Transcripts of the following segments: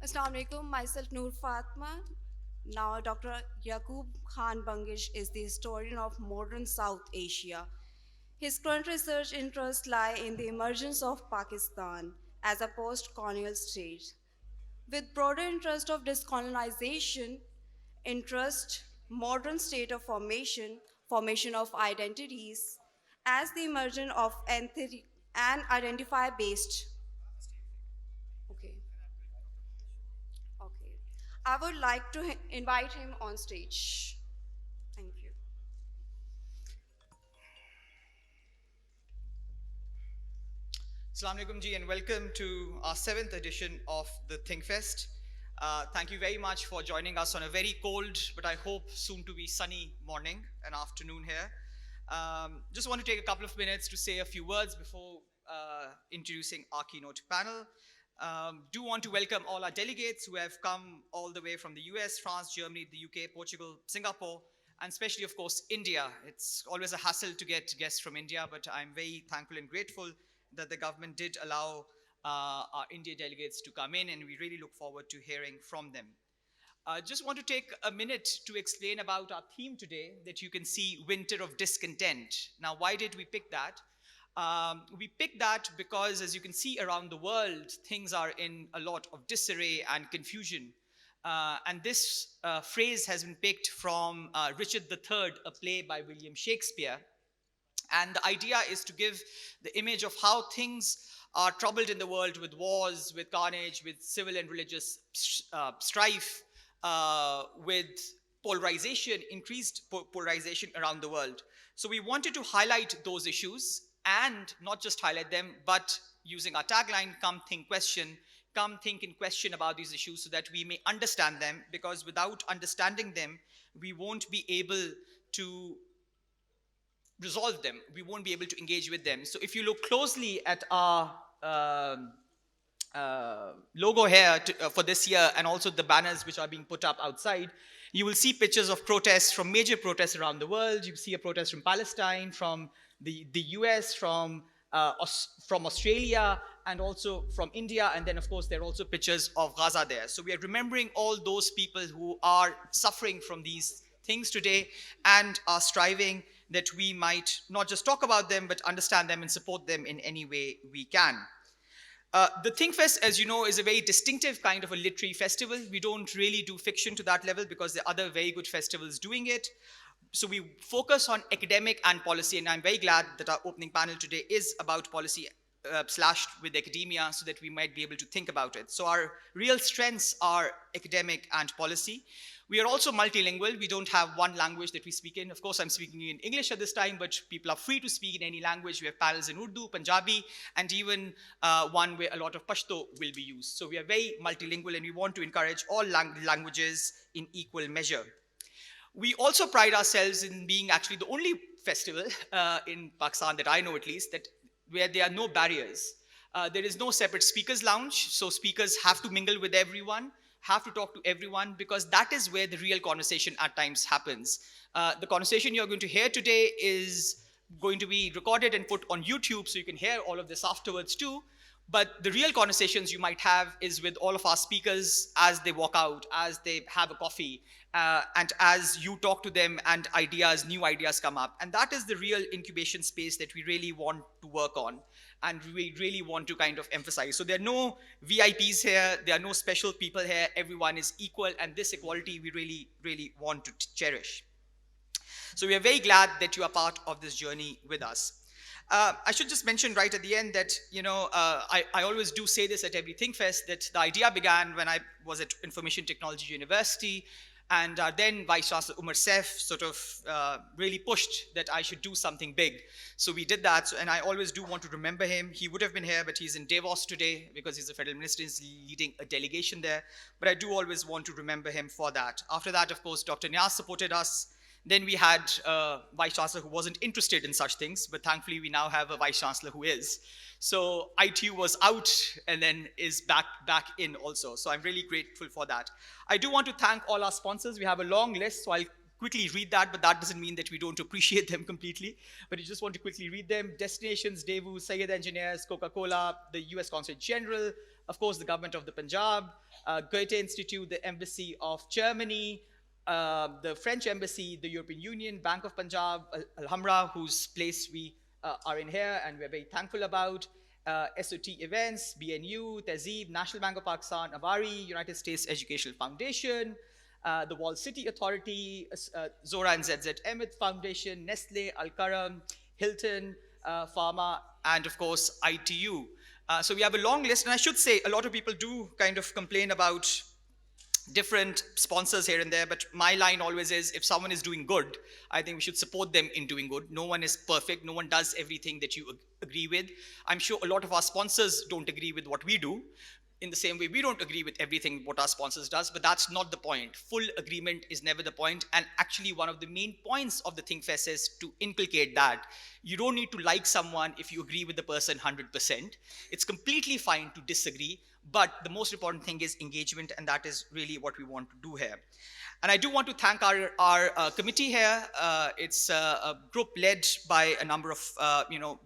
Assalamu alaikum, myself Noor Fatma. Now, Dr. Yaqub Khan Bangish is the historian of modern South Asia. His current research interests lie in the emergence of Pakistan as a post colonial state. With broader interest of discolonization, interest, modern state of formation, formation of identities, as the emergence of an identify based. Okay. Okay. I would like to invite him on stage. Thank you. Assalamu alaikum ji and welcome to our 7th edition of the ThinkFest. Thank you very much for joining us on a very cold but I hope soon to be sunny morning and afternoon here. Just want to take a couple of minutes to say a few words before introducing our keynote panel. Do want to welcome all our delegates who have come all the way from the US, France, Germany, the UK, Portugal, Singapore, and especially, of course, India. It's always a hassle to get guests from India, but I'm very thankful and grateful that the government did allow our India delegates to come in, and we really look forward to hearing from them. Just want to take a minute to explain about our theme today that you can see, Winter of Discontent. Now, why did we pick that? We picked that because, as you can see around the world, things are in a lot of disarray and confusion. And this phrase has been picked from Richard III, a play by William Shakespeare. And the idea is to give the image of how things are troubled in the world with wars, with carnage, with civil and religious strife, with polarization, increased polarization around the world. So we wanted to highlight those issues and not just highlight them, but using our tagline, come think in question about these issues so that we may understand them, because without understanding them, we won't be able to resolve them. We won't be able to engage with them. So if you look closely at our logo here for this year and also the banners which are being put up outside, you will see pictures of protests from major protests around the world. You see a protest from Palestine, from the US, from Australia, and also from India. And then, of course, there are also pictures of Gaza there. So we are remembering all those people who are suffering from these things today and are striving that we might not just talk about them, but understand them and support them in any way we can. The ThinkFest, as you know, is a very distinctive kind of a literary festival. We don't really do fiction to that level because there are other very good festivals doing it. So we focus on academic and policy, and I'm very glad that our opening panel today is about policy slashed with academia so that we might be able to think about it. So our real strengths are academic and policy. We are also multilingual. We don't have one language that we speak in. Of course, I'm speaking in English at this time, but people are free to speak in any language. We have panels in Urdu, Punjabi, and even one where a lot of Pashto will be used. So we are very multilingual, and we want to encourage all languages in equal measure. We also pride ourselves in being actually the only festival in Pakistan that I know at least, where there are no barriers. There is no separate speakers lounge, so speakers have to mingle with everyone, have to talk to everyone, because that is where the real conversation at times happens. The conversation you're going to hear today is going to be recorded and put on YouTube, so you can hear all of this afterwards too. But the real conversations you might have is with all of our speakers as they walk out, as they have a coffee, and as you talk to them and new ideas come up. And that is the real incubation space that we really want to work on and we really want to kind of emphasize. So there are no VIPs here, there are no special people here, everyone is equal, and this equality we really, really want to cherish. So we are very glad that you are part of this journey with us. I should just mention right at the end that, I always do say this at every ThinkFest, that the idea began when I was at Information Technology University, and then Vice Chancellor Umar Saif sort of really pushed that I should do something big. So we did that, and I always do want to remember him. He would have been here, but he's in Davos today because he's a federal minister, he's leading a delegation there. But I do always want to remember him for that. After that, of course, Dr. Niaz supported us. Then we had a Vice Chancellor who wasn't interested in such things, but thankfully we now have a Vice Chancellor who is. So ITU was out and then is back in also. So I'm really grateful for that. I do want to thank all our sponsors. We have a long list, so I'll quickly read that, but that doesn't mean that we don't appreciate them completely. But you just want to quickly read them. Destinations, Daewoo, Sayed Engineers, Coca-Cola, the US Consulate General, of course, the government of the Punjab, Goethe Institute, the Embassy of Germany, the French Embassy, the European Union, Bank of Punjab, Alhambra, whose place we are in here and we're very thankful about, SOT Events, BNU, Tehzeeb, National Bank of Pakistan, Avari, United States Educational Foundation, the Wall City Authority, Zora and ZZ Emmett Foundation, Nestle, Al-Karam, Hilton, Pharma, and of course, ITU. So we have a long list, and I should say a lot of people do kind of complain about different sponsors here and there, but my line always is, if someone is doing good, I think we should support them in doing good. No one is perfect. No one does everything that you agree with. I'm sure a lot of our sponsors don't agree with what we do, in the same way we don't agree with everything what our sponsors does, but that's not the point. Full agreement is never the point, and actually one of the main points of the ThinkFest is to inculcate that you don't need to like someone if you agree with the person 100%. It's completely fine to disagree, but the most important thing is engagement, and that is really what we want to do here. And I do want to thank our committee here. It's a group led by a number of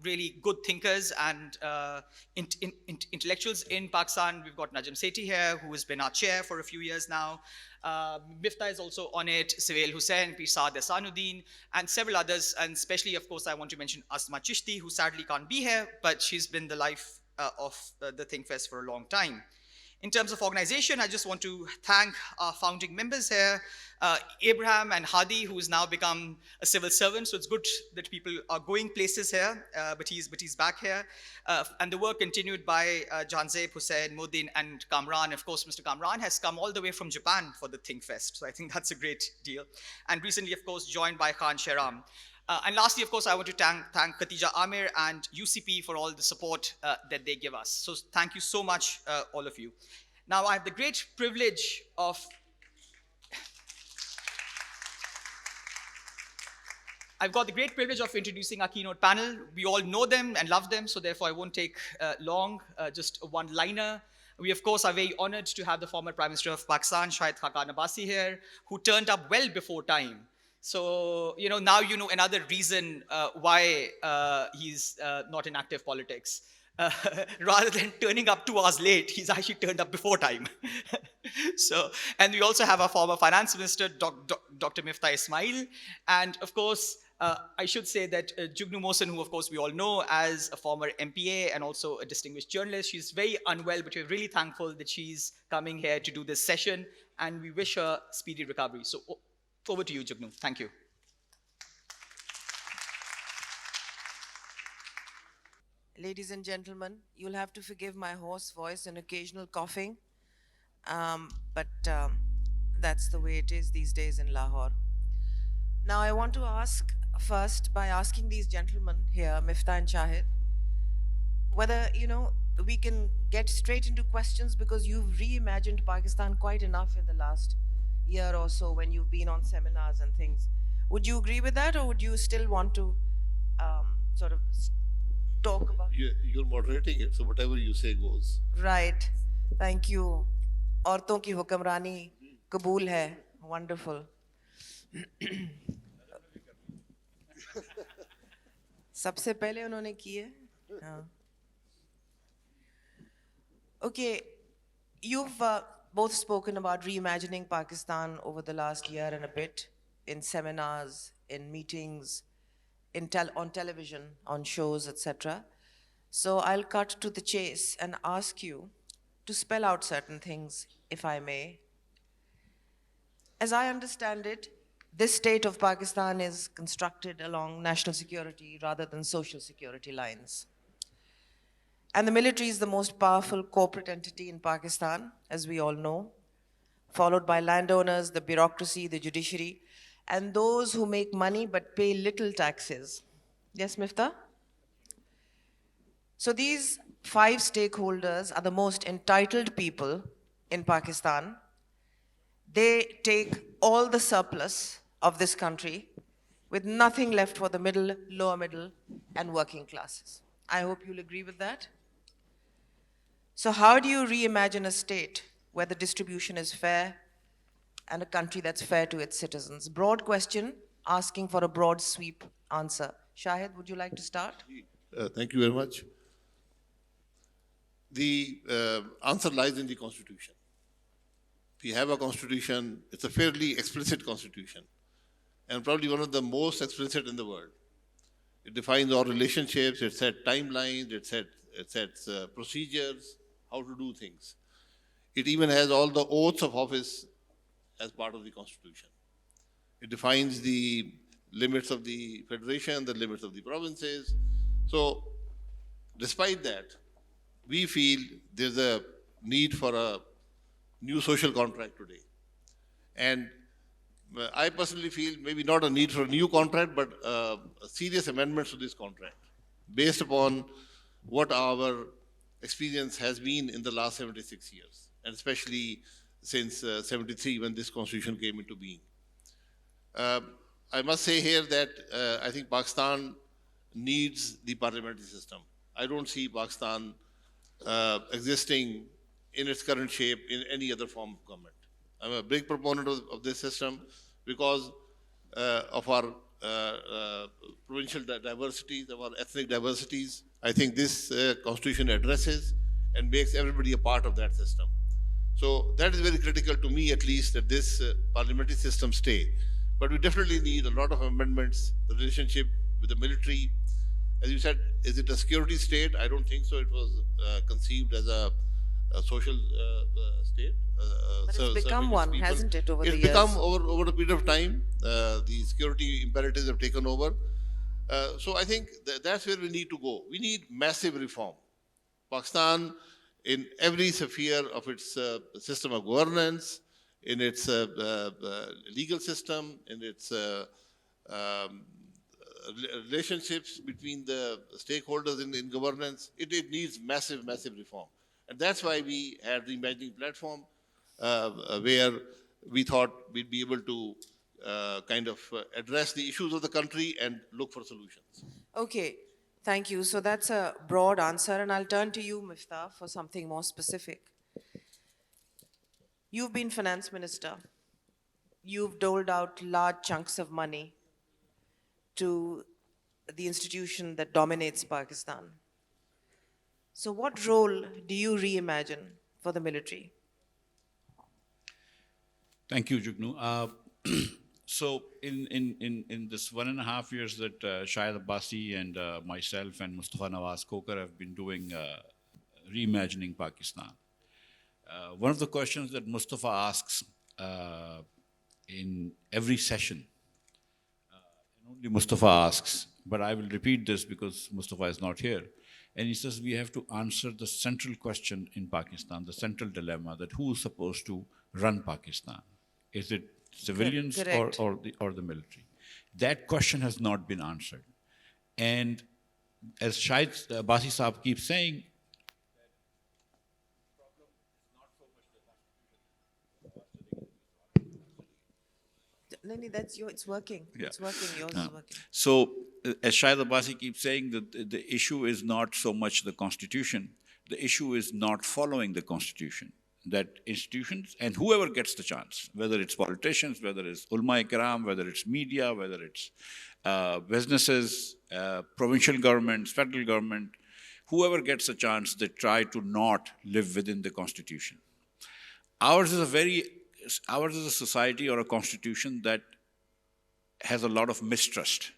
really good thinkers and intellectuals in Pakistan. We've got Najm Sethi here, who has been our chair for a few years now. Miftah is also on it, Suhail Hussain, Pir Saad Ehsanuddin, and several others. And especially, of course, I want to mention Asma Chishti, who sadly can't be here, but she's been the life of the ThinkFest for a long time. In terms of organization, I just want to thank our founding members here, Abraham and Hadi, who has now become a civil servant. So it's good that people are going places here, but he's back here. And the work continued by Janzeb, Hussain, Modin, and Kamran. Of course, Mr. Kamran has come all the way from Japan for the ThinkFest. So I think that's a great deal. And recently, of course, joined by Khan Shahram. And lastly, of course, I want to thank Khatija Amir and UCP for all the support that they give us. So thank you so much, all of you. Now, I have the great privilege of introducing our keynote panel. We all know them and love them, so therefore I won't take long, just a one-liner. We, of course, are very honored to have the former Prime Minister of Pakistan, Shahid Khaqan Abbasi here, who turned up well before time. So, now you know another reason why he's not in active politics. Rather than turning up 2 hours late, he's actually turned up before time. So, and we also have our former finance minister, Dr. Miftah Ismail. And of course, I should say that Jugnu Mohsin, who of course we all know as a former MPA and also a distinguished journalist, she's very unwell, but we're really thankful that she's coming here to do this session, and we wish her speedy recovery. So over to you, Jugnu. Thank you. Ladies and gentlemen, you'll have to forgive my hoarse voice and occasional coughing, but that's the way it is these days in Lahore. Now, I want to ask first by asking these gentlemen here, Miftah and Shahid, whether, we can get straight into questions, because you've reimagined Pakistan quite enough in the last year or so when you've been on seminars and things. Would you agree with that, or would you still want to sort of talk about it? You're moderating it, so whatever you say goes. Right. Thank you. औरतों की हुक्मरानी कबूल है. Wonderful. सबसे पहले उन्होंने की है. Okay, you've both spoken about reimagining Pakistan over the last year and a bit in seminars, in meetings, on television, on shows, etc. So I'll cut to the chase and ask you to spell out certain things, if I may. As I understand it, this state of Pakistan is constructed along national security rather than social security lines. And the military is the most powerful corporate entity in Pakistan, as we all know, followed by landowners, the bureaucracy, the judiciary, and those who make money but pay little taxes. Yes, Miftah? So these 5 stakeholders are the most entitled people in Pakistan. They take all the surplus of this country with nothing left for the middle, lower middle, and working classes. I hope you'll agree with that. So how do you reimagine a state where the distribution is fair and a country that's fair to its citizens? Broad question, asking for a broad sweep answer. Shahid, would you like to start? Thank you very much. The answer lies in the Constitution. We have a Constitution, it's a fairly explicit Constitution, and probably one of the most explicit in the world. It defines all relationships, it sets timelines, it sets procedures, how to do things. It even has all the oaths of office as part of the Constitution. It defines the limits of the federation, the limits of the provinces. So, despite that, we feel there's a need for a new social contract today. And I personally feel maybe not a need for a new contract, but serious amendments to this contract based upon what our experience has been in the last 76 years, and especially since 73 when this constitution came into being. I must say here that I think Pakistan needs the parliamentary system. I don't see Pakistan existing in its current shape in any other form of government. I'm a big proponent of this system because of our provincial diversities, of our ethnic diversities. I think this constitution addresses and makes everybody a part of that system. So that is very critical to me, at least, that this parliamentary system stay. But we definitely need a lot of amendments, the relationship with the military. As you said, is it a security state? I don't think so. It was conceived as a social state. But it's become one, hasn't it, over the years? It's become, over a period of time, the security imperatives have taken over. So I think that's where we need to go. We need massive reform. Pakistan, in every sphere of its system of governance, in its legal system, in its relationships between the stakeholders in governance, it needs massive, massive reform. And that's why we had the Reimagining platform, where we thought we'd be able to address the issues of the country and look for solutions. Okay, thank you. So that's a broad answer, and I'll turn to you, Miftah, for something more specific. You've been finance minister. You've doled out large chunks of money to the institution that dominates Pakistan. So what role do you reimagine for the military? Thank you, Jugnu. So in this 1.5 years that Shahid Abbasi and myself and Mustafa Nawaz Kokar have been doing Reimagining Pakistan, one of the questions that Mustafa asks in every session, and only Mustafa asks, but I will repeat this because Mustafa is not here, and he says we have to answer the central question in Pakistan, the central dilemma, that who is supposed to run Pakistan? Is it civilians or the military? That question has not been answered. And as Shahid Abbasi Saab keeps saying, That's it's working. Yeah. It's working. Yours is working. So, as Shahid Abbasi keeps saying, that the issue is not so much the Constitution, the issue is not following the Constitution. That institutions and whoever gets the chance, whether it's politicians, whether it's ulama ikram, whether it's media, whether it's businesses, provincial governments, federal government, whoever gets a chance, they try to not live within the Constitution. Ours is a society or a constitution that has a lot of mistrust.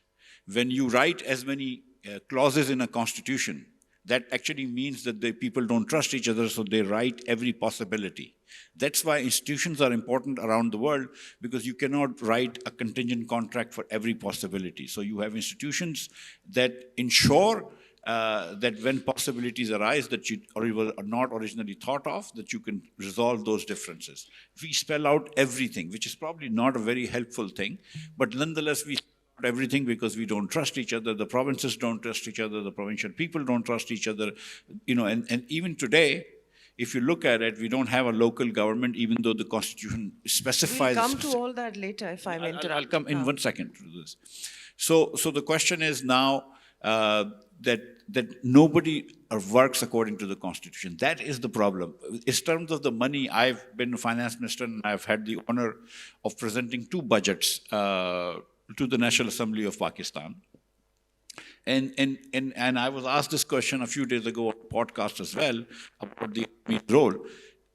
When you write as many clauses in a constitution, that actually means that the people don't trust each other, so they write every possibility. That's why institutions are important around the world, because you cannot write a contingent contract for every possibility. So you have institutions that ensure that when possibilities arise that you were not originally thought of, that you can resolve those differences. We spell out everything, which is probably not a very helpful thing, but nonetheless we everything because we don't trust each other, the provinces don't trust each other, the provincial people don't trust each other, and even today, if you look at it, we don't have a local government, even though the Constitution specifies... We'll come to all that later, if I may interrupt. I'll come in 1 second to this. So the question is now that nobody works according to the Constitution. That is the problem. In terms of the money, I've been a finance minister and I've had the honor of presenting 2 budgets to the National Assembly of Pakistan. And I was asked this question a few days ago on a podcast as well about the Army's role.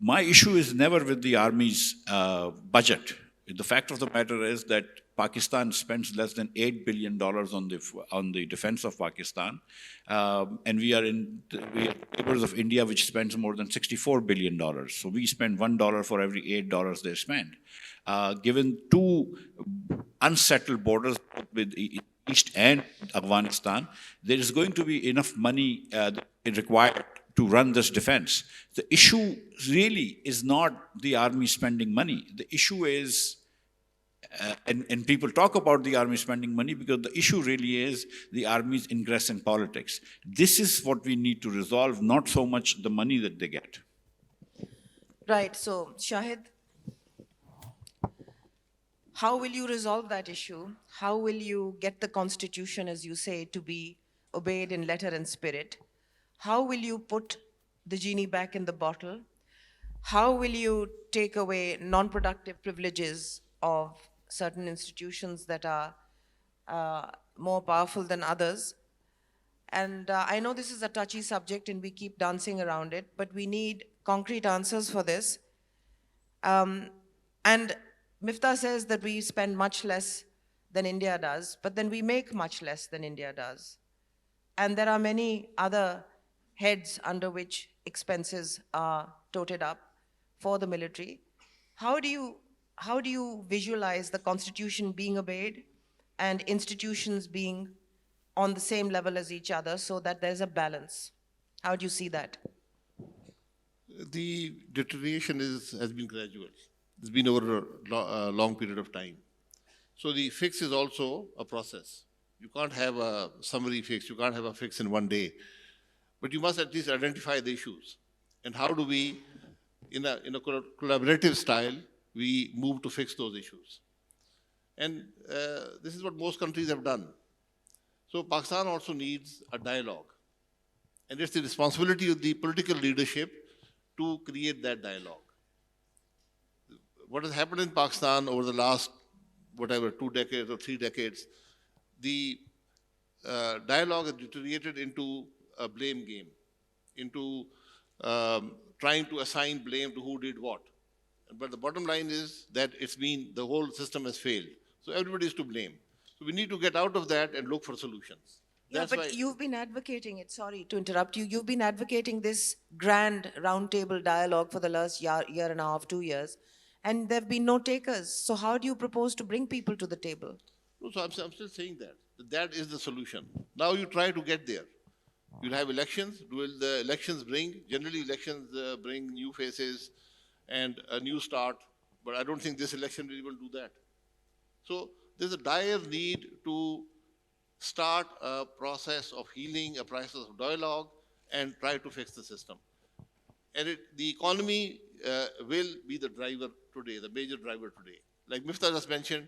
My issue is never with the Army's budget. The fact of the matter is that Pakistan spends less than $8 billion on the defense of Pakistan, and we are neighbors of India, which spends more than $64 billion. So we spend $1 for every $8 they spend. Given two unsettled borders with East and Afghanistan, there is going to be enough money required to run this defense. The issue really is not the army spending money. The issue is, and people talk about the army spending money because the issue really is the army's ingress in politics. This is what we need to resolve, not so much the money that they get. Right, so Shahid, how will you resolve that issue? How will you get the constitution, as you say, to be obeyed in letter and spirit? How will you put the genie back in the bottle? How will you take away non-productive privileges of certain institutions that are more powerful than others? And I know this is a touchy subject and we keep dancing around it, but we need concrete answers for this. And Miftah says that we spend much less than India does, but then we make much less than India does. And there are many other heads under which expenses are toted up for the military. How do you visualize the constitution being obeyed and institutions being on the same level as each other so that there's a balance? How do you see that? The deterioration has been gradual. It's been over a long period of time. So the fix is also a process. You can't have a summary fix. You can't have a fix in one day. But you must at least identify the issues. And how do we, in a collaborative style, we move to fix those issues? And this is what most countries have done. So Pakistan also needs a dialogue. And it's the responsibility of the political leadership to create that dialogue. What has happened in Pakistan over the last, 2 decades or 3 decades, the dialogue has deteriorated into a blame game, into trying to assign blame to who did what. But the bottom line is that the whole system has failed. So everybody is to blame. So we need to get out of that and look for solutions. Yeah, but you've been advocating it, sorry to interrupt you, you've been advocating this grand roundtable dialogue for the last year and a half, 2 years, and there have been no takers. So how do you propose to bring people to the table? No, so I'm still saying that is the solution. Now you try to get there. You'll have elections. Will the elections generally elections bring new faces and a new start, but I don't think this election will even do that. So there's a dire need to start a process of healing, a process of dialogue, and try to fix the system. And the economy will be the driver today, the major driver today. Like Miftah just mentioned,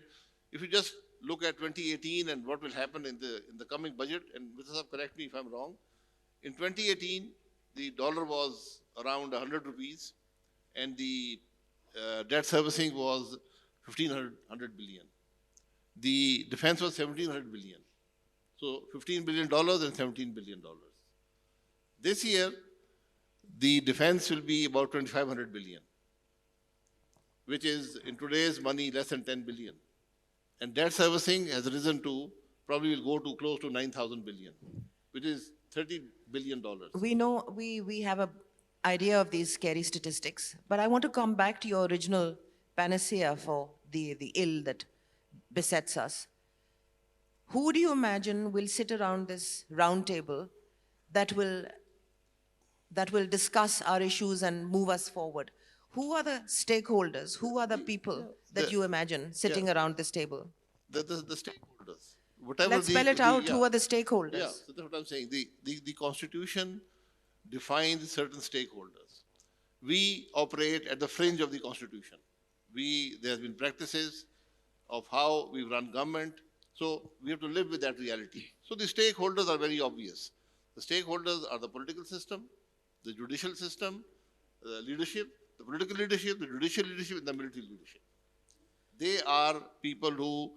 if you just look at 2018 and what will happen in the coming budget, and Miftah, correct me if I'm wrong, in 2018, the dollar was around 100 rupees, and the debt servicing was 1,500 billion. The defense was 1,700 billion. So $15 billion and $17 billion. This year, the defense will be about 2,500 billion, which is in today's money less than 10 billion. And debt servicing has risen to, probably will go to close to 9,000 billion, which is $30 billion. We know, we have an idea of these scary statistics, but I want to come back to your original panacea for the ill that besets us. Who do you imagine will sit around this round table that will discuss our issues and move us forward? Who are the stakeholders? Who are the people that you imagine sitting around this table? The stakeholders. Whatever Let's spell it out. Yeah. Who are the stakeholders? Yeah, so that's what I'm saying. The Constitution defines certain stakeholders. We operate at the fringe of the Constitution. There have been practices of how we run government, so we have to live with that reality. So the stakeholders are very obvious. The stakeholders are the political system, the judicial system, the leadership, the political leadership, the judicial leadership, and the military leadership. They are people who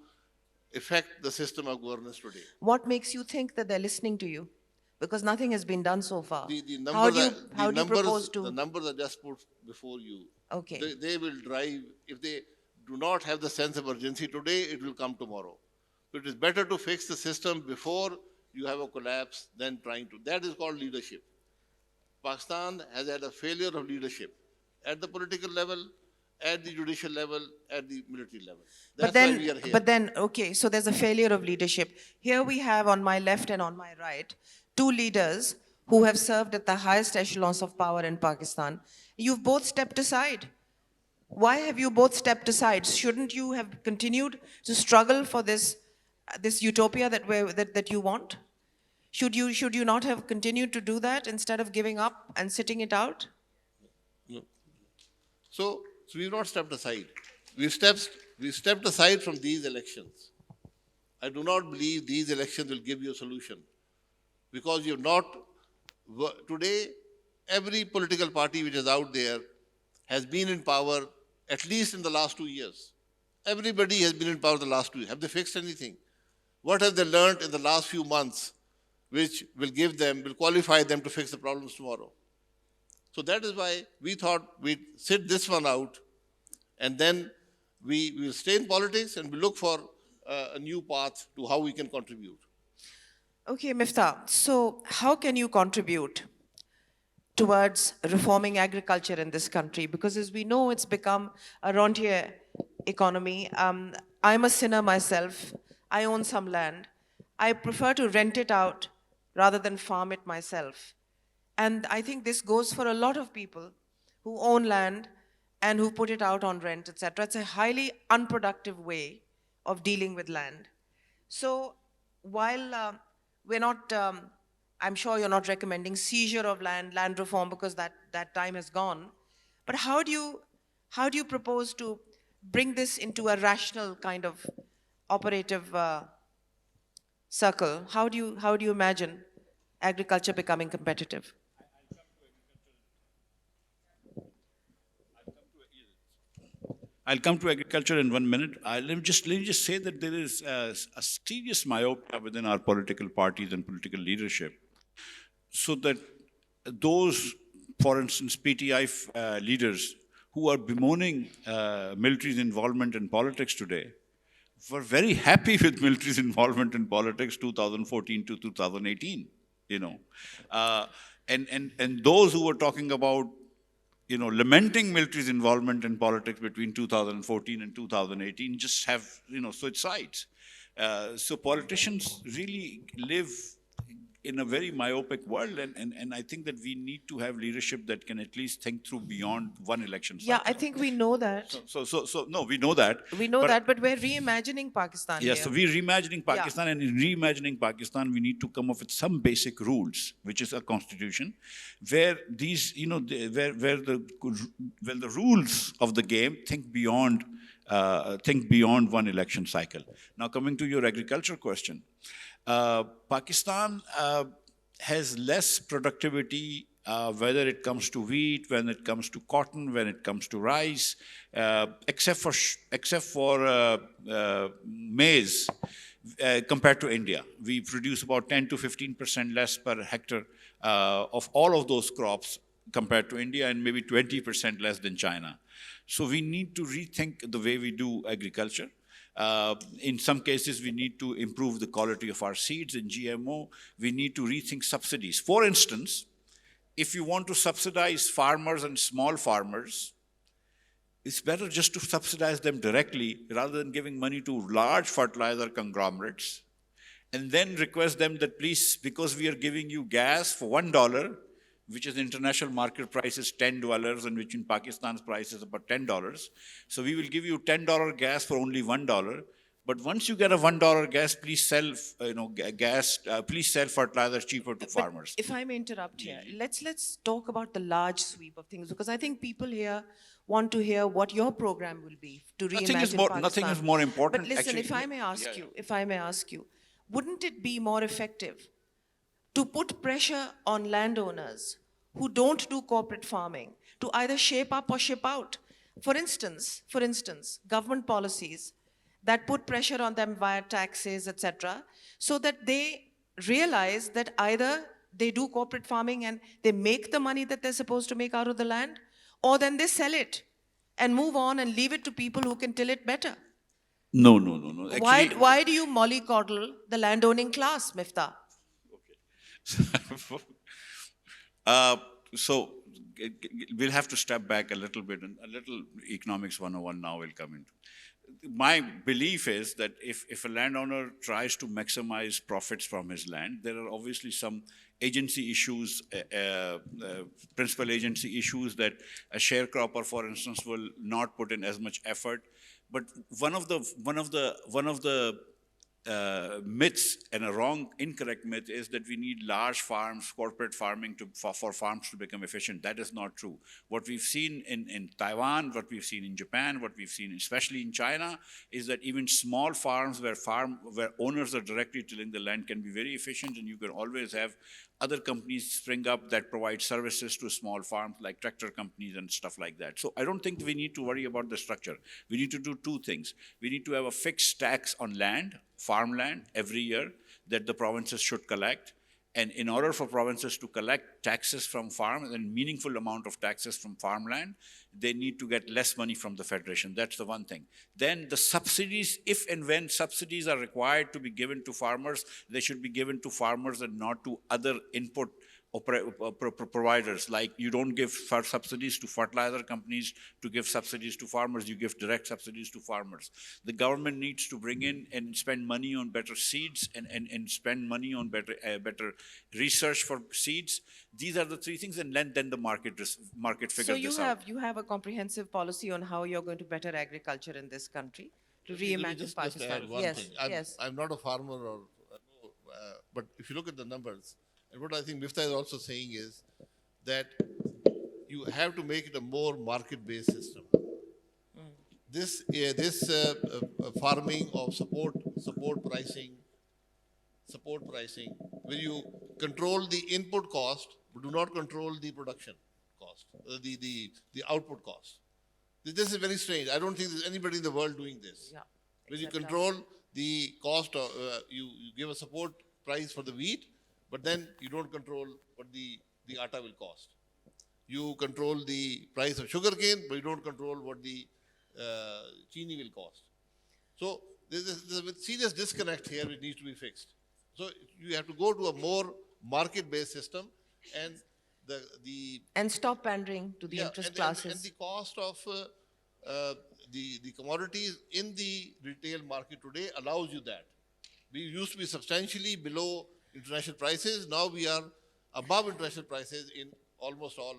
affect the system of governance today. What makes you think that they're listening to you? Because nothing has been done so far. The How numbers, do you propose to? the numbers are just put before you. Okay. They will drive, if they do not have the sense of urgency today, it will come tomorrow. So it is better to fix the system before you have a collapse than trying to. That is called leadership. Pakistan has had a failure of leadership at the political level, at the judicial level, at the military level. That's why we are here. But then, okay, so there's a failure of leadership. Here we have on my left and on my right, two leaders who have served at the highest echelons of power in Pakistan. You've both stepped aside. Why have you both stepped aside? Shouldn't you have continued to struggle for this utopia that you want? Should you not have continued to do that instead of giving up and sitting it out? No. So we've not stepped aside. We've stepped aside from these elections. I do not believe these elections will give you a solution, because you've not. Today, every political party which is out there has been in power at least in the last 2 years. Everybody has been in power the last 2 years. Have they fixed anything? What have they learned in the last few months which will qualify them to fix the problems tomorrow? So that is why we thought we'd sit this one out, and then we will stay in politics and we look for a new path to how we can contribute. Okay, Miftah, so how can you contribute towards reforming agriculture in this country? Because as we know, it's become a rentier economy. I'm a sinner myself. I own some land. I prefer to rent it out rather than farm it myself. And I think this goes for a lot of people who own land and who put it out on rent, etc. It's a highly unproductive way of dealing with land. So while we're not, I'm sure you're not recommending seizure of land reform, because that time has gone. But how do you propose to bring this into a rational kind of operative circle? How do you imagine agriculture becoming competitive? I'll come to agriculture in 1 minute. Let me just say that there is a serious myopia within our political parties and political leadership, so that those, for instance, PTI leaders who are bemoaning military's involvement in politics today were very happy with military's involvement in politics 2014 to 2018, and those who were talking about lamenting military's involvement in politics between 2014 and 2018 just have, switched sides. So politicians really live in a very myopic world, and I think that we need to have leadership that can at least think through beyond one election cycle. Yeah, I think we know that. So no, we know that. We know that, but we're reimagining Pakistan Yes, here. so we're reimagining Pakistan, and in reimagining Pakistan, we need to come up with some basic rules, which is a constitution, where these, where the rules of the game think beyond one election cycle. Now, coming to your agriculture question, Pakistan has less productivity, whether it comes to wheat, when it comes to cotton, when it comes to rice, except for maize, compared to India. We produce about 10 to 15% less per hectare of all of those crops compared to India, and maybe 20% less than China. So we need to rethink the way we do agriculture. In some cases, we need to improve the quality of our seeds in GMO. We need to rethink subsidies. For instance, if you want to subsidize farmers and small farmers, it's better just to subsidize them directly rather than giving money to large fertilizer conglomerates and then request them that, please, because we are giving you gas for $1, which is international market price is $10, and which in Pakistan's price is about $10. So we will give you $10 gas for only $1. But once you get a $1 gas, please sell, please sell fertilizer cheaper to farmers. If I may interrupt here, let's talk about the large sweep of things, because I think people here want to hear what your program will be to reimagine Pakistan. Nothing is more important. But listen, actually, if I may ask you, wouldn't it be more effective to put pressure on landowners who don't do corporate farming to either shape up or ship out? For instance, government policies that put pressure on them via taxes, etc., so that they realize that either they do corporate farming and they make the money that they're supposed to make out of the land, or then they sell it and move on and leave it to people who can till it better. No, no, no, no. Actually, Why do you mollycoddle the landowning class, Miftah? Uh, so we'll have to step back a little bit, and a little economics 101 now will come into. My belief is that if a landowner tries to maximize profits from his land, there are obviously some agency issues, principal agency issues, that a sharecropper, for instance, will not put in as much effort. But one of the myths, and a wrong, incorrect myth, is that we need large farms, corporate farming for farms to become efficient. That is not true. What we've seen in Taiwan, what we've seen in Japan, what we've seen especially in China, is that even small farms where owners are directly tilling the land can be very efficient, and you can always have other companies spring up that provide services to small farms, like tractor companies and stuff like that. So I don't think we need to worry about the structure. We need to do two things. We need to have a fixed tax on land, farmland, every year that the provinces should collect. And in order for provinces to collect taxes from farm, and meaningful amount of taxes from farmland, they need to get less money from the federation. That's the one thing. Then the subsidies, if and when subsidies are required to be given to farmers, they should be given to farmers and not to other input providers. Like, you don't give subsidies to fertilizer companies to give subsidies to farmers, you give direct subsidies to farmers. The government needs to bring in and spend money on better seeds, and spend money on better research for seeds. These are the three things, and then the market figures So this out. you have a comprehensive policy on how you're going to better agriculture in this country to Let me reimagine just Pakistan. add one Yes, thing. yes. I'm not a farmer, but if you look at the numbers, and what I think Miftah is also saying is that you have to make it a more market-based system. This farming of support pricing, where you control the input cost but do not control the production cost, the output cost. This is very strange. I don't think there's anybody in the world doing this. Yeah. When you control the cost, you give a support price for the wheat, but then you don't control what the atta will cost. You control the price of sugarcane, but you don't control what the chini will cost. So there's a serious disconnect here which needs to be fixed. So you have to go to a more market-based system, and And stop pandering to the interest classes. and the cost of the commodities in the retail market today allows you that. We used to be substantially below international prices. Now we are above international prices in almost all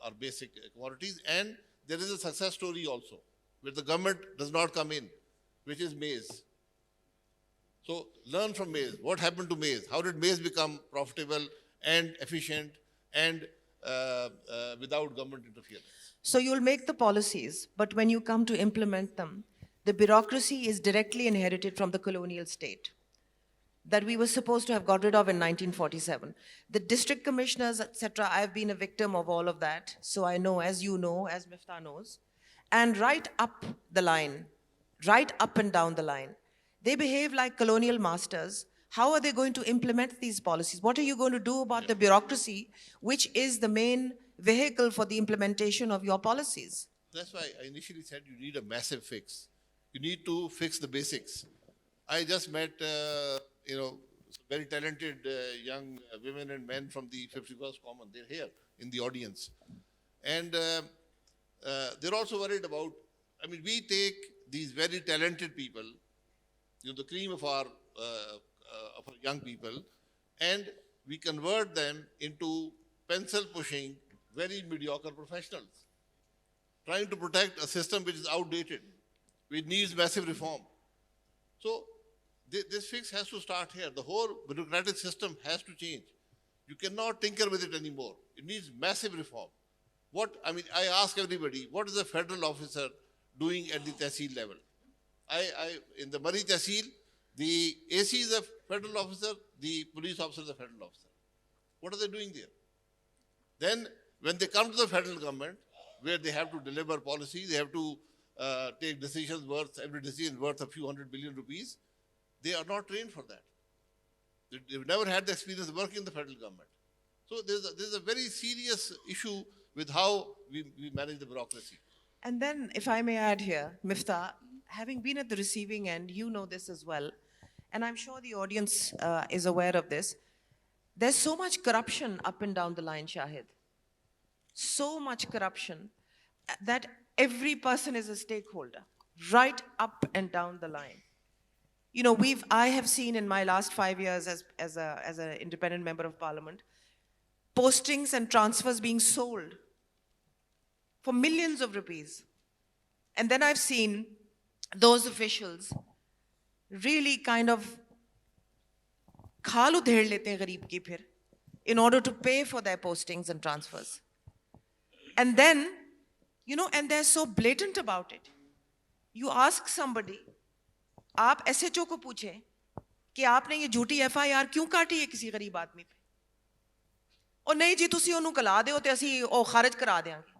our basic commodities. And there is a success story also, where the government does not come in, which is maize. So learn from maize. What happened to maize? How did maize become profitable and efficient and without government interference? So you'll make the policies, but when you come to implement them, the bureaucracy is directly inherited from the colonial state that we were supposed to have got rid of in 1947. The district commissioners, etc., I've been a victim of all of that. So I know, as you know, as Miftah knows. And right up the line, right up and down the line, they behave like colonial masters. How are they going to implement these policies? What are you going to do about the bureaucracy, which is the main vehicle for the implementation of your policies? That's why I initially said you need a massive fix. You need to fix the basics. I just met, some very talented young women and men from the 51st Common. They're here in the audience. And they're also worried about, we take these very talented people, the cream of our young people, and we convert them into pencil-pushing, very mediocre professionals, trying to protect a system which is outdated, which needs massive reform. So this fix has to start here. The whole bureaucratic system has to change. You cannot tinker with it anymore. It needs massive reform. I ask everybody, what is a federal officer doing at the Tehsil level? In the Mari Tehsil, the AC is a federal officer, the police officer is a federal officer. What are they doing there? Then, when they come to the federal government, where they have to deliver policy, they have to take decisions worth, every decision worth a few 100 billion rupees. They are not trained for that. They've never had the experience working in the federal government. So there's a very serious issue with how we manage the bureaucracy. And then, if I may add here, Miftah, having been at the receiving end, you know this as well, and I'm sure the audience is aware of this. There's so much corruption up and down the line, Shahid. So much corruption that every person is a stakeholder, right up and down the line. You know, I have seen in my last 5 years as an independent member of parliament, postings and transfers being sold for millions of rupees. And then I've seen those officials really kind of khalu dhed lete hain gareeb ki phir in order to pay for their postings and transfers. And then, you know, and they're so blatant about it. You ask somebody, आप SHO को पूछें कि आपने ये झूठी FIR क्यों काटी है किसी गरीब आदमी पे? और नहीं जी तुसी ओनू कला दे हो ते असी ओ खारिज करा देंगे.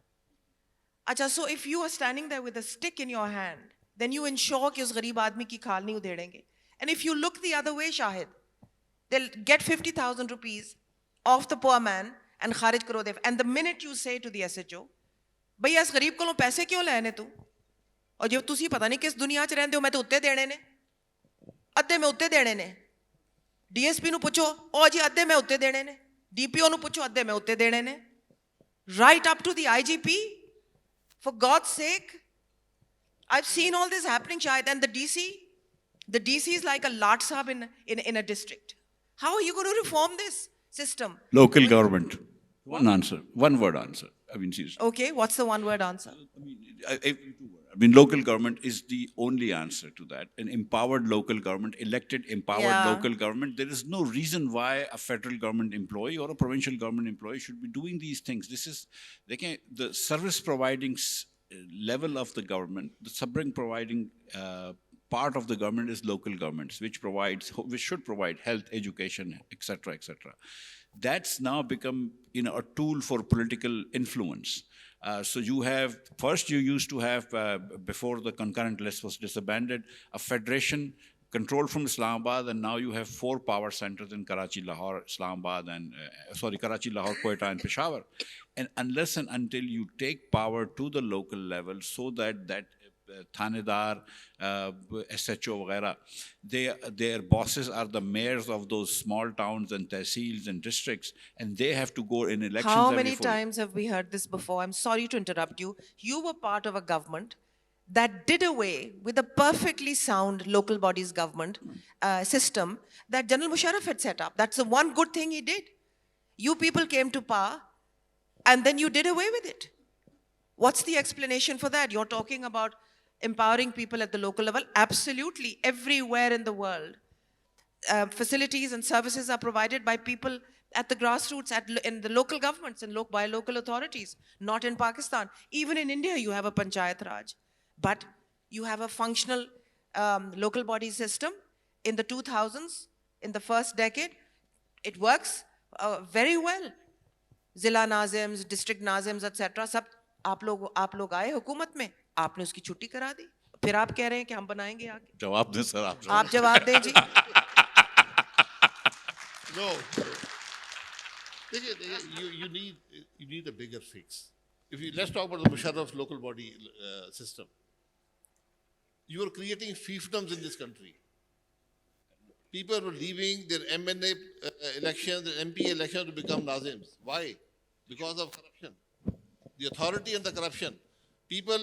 अच्छा, so if you are standing there with a stick in your hand, then you ensure कि उस गरीब आदमी की खाल नहीं उधेड़ेंगे. And if you look the other way, Shahid, they'll get 50,000 rupees off the poor man and खारिज करो दे. And the minute you say to the SHO, भैया इस गरीब कोलों पैसे क्यों लेने तू? और जो तुसी पता नहीं किस दुनिया च रहंदे हो, मैं तो उत्ते देने ने, अद्धे मैं उत्ते देने ने. DSP ਨੂੰ ਪੁੱਛੋ, ਉਹ ਜੀ ਅੱਧੇ ਮੈਂ ਉੱਤੇ ਦੇਣੇ ਨੇ. DPO ਨੂੰ ਪੁੱਛੋ, ਅੱਧੇ ਮੈਂ ਉੱਤੇ ਦੇਣੇ ਨੇ. Right up to the IGP. For God's sake, I've seen all this happening, Shahid. And the DC is like a lat sahab in a district. How are you going to reform this system? Local government. One answer, one word answer. I mean, seriously. Okay, what's the one word answer? I mean, local government is the only answer to that. An empowered local government, elected, empowered local government. There is no reason why a federal government employee or a provincial government employee should be doing these things. This is, the service providing level of the government, the suffering providing part of the government is local governments, which should provide health, education, etc., etc. That's now become, you know, a tool for political influence. So you have, first you used to have, before the concurrent list was disbanded, a federation controlled from Islamabad, and now you have 4 power centers in Karachi, Lahore, Islamabad, and, Karachi, Lahore, Quetta, and Peshawar. And unless and until you take power to the local level so that Thanedar, SHO, वगैरह, their bosses are the mayors of those small towns and tehsils and districts, and they have to go in elections. How many times have we heard this before? I'm sorry to interrupt you. You were part of a government that did away with a perfectly sound local bodies government system that General Musharraf had set up. That's the one good thing he did. You people came to power, and then you did away with it. What's the explanation for that? You're talking about empowering people at the local level. Absolutely, everywhere in the world, facilities and services are provided by people at the grassroots, in the local governments and by local authorities. Not in Pakistan. Even in India, you have a Panchayat Raj. But you have a functional local body system. In the 2000s, in the first decade, it works very well. Zilla Nazims, district Nazims, etc. सब आप लोग आए हुकूमत में, आपने उसकी छुट्टी करा दी. फिर आप कह रहे हैं कि हम बनाएंगे आगे. जवाब दें सर आप. आप जवाब दें जी. No. You need a bigger fix. Let's talk about the Musharraf local body system. You are creating fiefdoms in this country. People were leaving their MNA elections, their MP elections to become Nazims. Why? Because of corruption. The authority and the corruption. People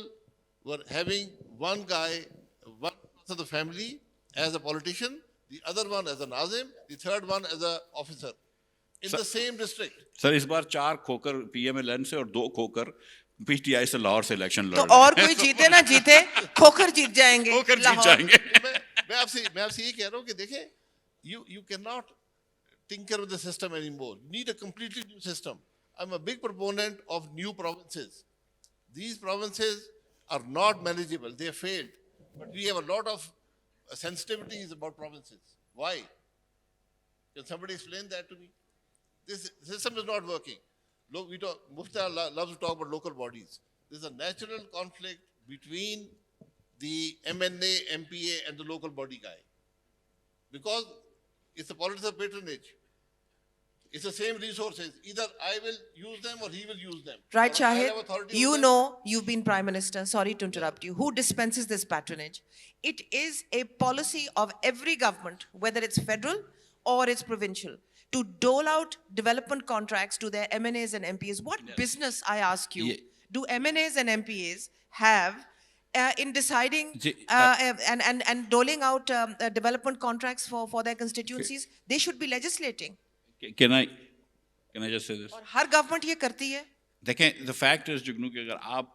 were having one guy, one person of the family as a politician, the other one as a Nazim, the third one as an officer in the same district. Sir इस बार 4 खोकर PMLN से और 2 खोकर PTI से लाहौर से election लड़ तो रहे हैं. और कोई जीते ना जीते, खोकर जीत जाएंगे. खोकर जीत जाएंगे. मैं आपसे ये कह रहा हूँ कि देखें, you cannot tinker with the system anymore. You need a completely new system. I'm a big proponent of new provinces. These provinces are not manageable. They have failed. But we have a lot of sensitivities about provinces. Why? Can somebody explain that to me? This system is not working. Muftah loves to talk about local bodies. There's a natural conflict between the MNA, MPA, and the local body guy. Because it's a politics of patronage. It's the same resources. Either I will use them or he will use them. Right, Or I have Shahid? authority You over them. know, you've been Prime Minister. Sorry to interrupt you. Who dispenses this patronage? It is a policy of every government, whether it's federal or it's provincial, to dole out development contracts to their MNAs and MPAs. What business, I ask you, Yeah. do MNAs and MPAs have in deciding and doling out development contracts for their constituencies? They should be legislating. Can I just say this? اور ہر government یہ کرتی ہے. دیکھیں, the fact is, جگنو, کہ اگر آپ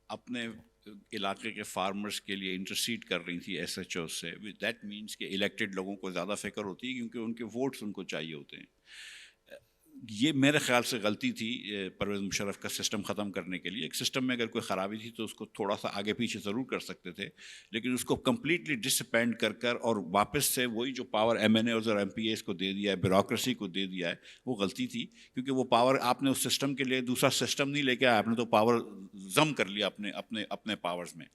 اپنے علاقے کے فارمرز کے لیے انٹرسیڈ کر رہی تھی ایس ایچ او سے, دیٹ مینس کہ الیکٹڈ لوگوں کو زیادہ فکر ہوتی ہے کیونکہ ان کے ووٹس ان کو چاہیے ہوتے ہیں. یہ میرے خیال سے غلطی تھی پرویز مشرف کا سسٹم ختم کرنے کے لیے. ایک سسٹم میں اگر کوئی خرابی تھی تو اس کو تھوڑا سا آگے پیچھے ضرور کر سکتے تھے, لیکن اس کو کمپلیٹلی ڈسپینڈ کر اور واپس سے وہی جو پاور ایم این ایز اور ایم پی ایز کو دے دیا ہے, بیوروکریسی کو دے دیا ہے, وہ غلطی تھی. کیونکہ وہ پاور آپ نے اس سسٹم کے لیے دوسرا سسٹم نہیں لے کے آیا, آپ نے تو پاور ضم کر لیا اپنے پاورز میں.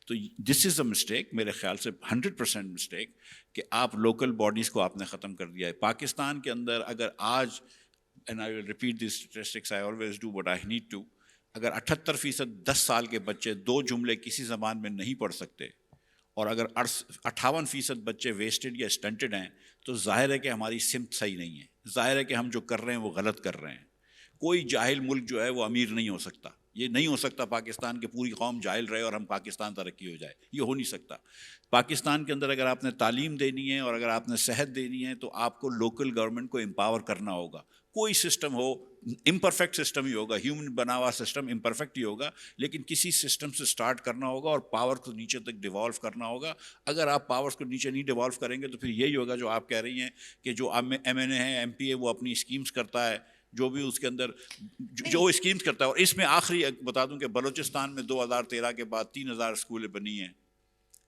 تو دس از اے مسٹیک, میرے خیال سے 100% مسٹیک کہ آپ لوکل باڈیز کو آپ نے ختم کر دیا ہے. پاکستان کے اندر اگر آج, and I will repeat these statistics, I always do what I need to, اگر 78% 10 سال کے بچے 2 جملے کسی زبان میں نہیں پڑھ سکتے اور اگر 58% بچے ویسٹڈ یا اسٹنٹڈ ہیں, تو ظاہر ہے کہ ہماری سمت صحیح نہیں ہے. ظاہر ہے کہ ہم جو کر رہے ہیں وہ غلط کر رہے ہیں. کوئی جاہل ملک جو ہے وہ امیر نہیں ہو سکتا. یہ نہیں ہو سکتا پاکستان کی پوری قوم جاہل رہے اور ہم پاکستان ترقی ہو جائے, یہ ہو نہیں سکتا. پاکستان کے اندر اگر آپ نے تعلیم دینی ہے اور اگر آپ نے صحت دینی ہے تو آپ کو لوکل گورنمنٹ کو امپاور کرنا ہوگا. کوئی سسٹم ہو, امپرفیکٹ سسٹم ہی ہوگا, ہیومن بنا ہوا سسٹم امپرفیکٹ ہی ہوگا, لیکن کسی سسٹم سے سٹارٹ کرنا ہوگا اور پاور کو نیچے تک ڈیوالو کرنا ہوگا. اگر آپ پاورس کو نیچے نہیں ڈیوالو کریں گے تو پھر یہی ہوگا جو آپ کہہ رہی ہیں کہ جو ایم این اے ہے, ایم پی اے, وہ اپنی اسکیمز کرتا ہے, جو بھی اس کے اندر جو اسکیمز کرتا ہے. اور اس میں آخری بتا دوں کہ بلوچستان میں 2013 کے بعد 3000 اسکولیں بنی ہیں,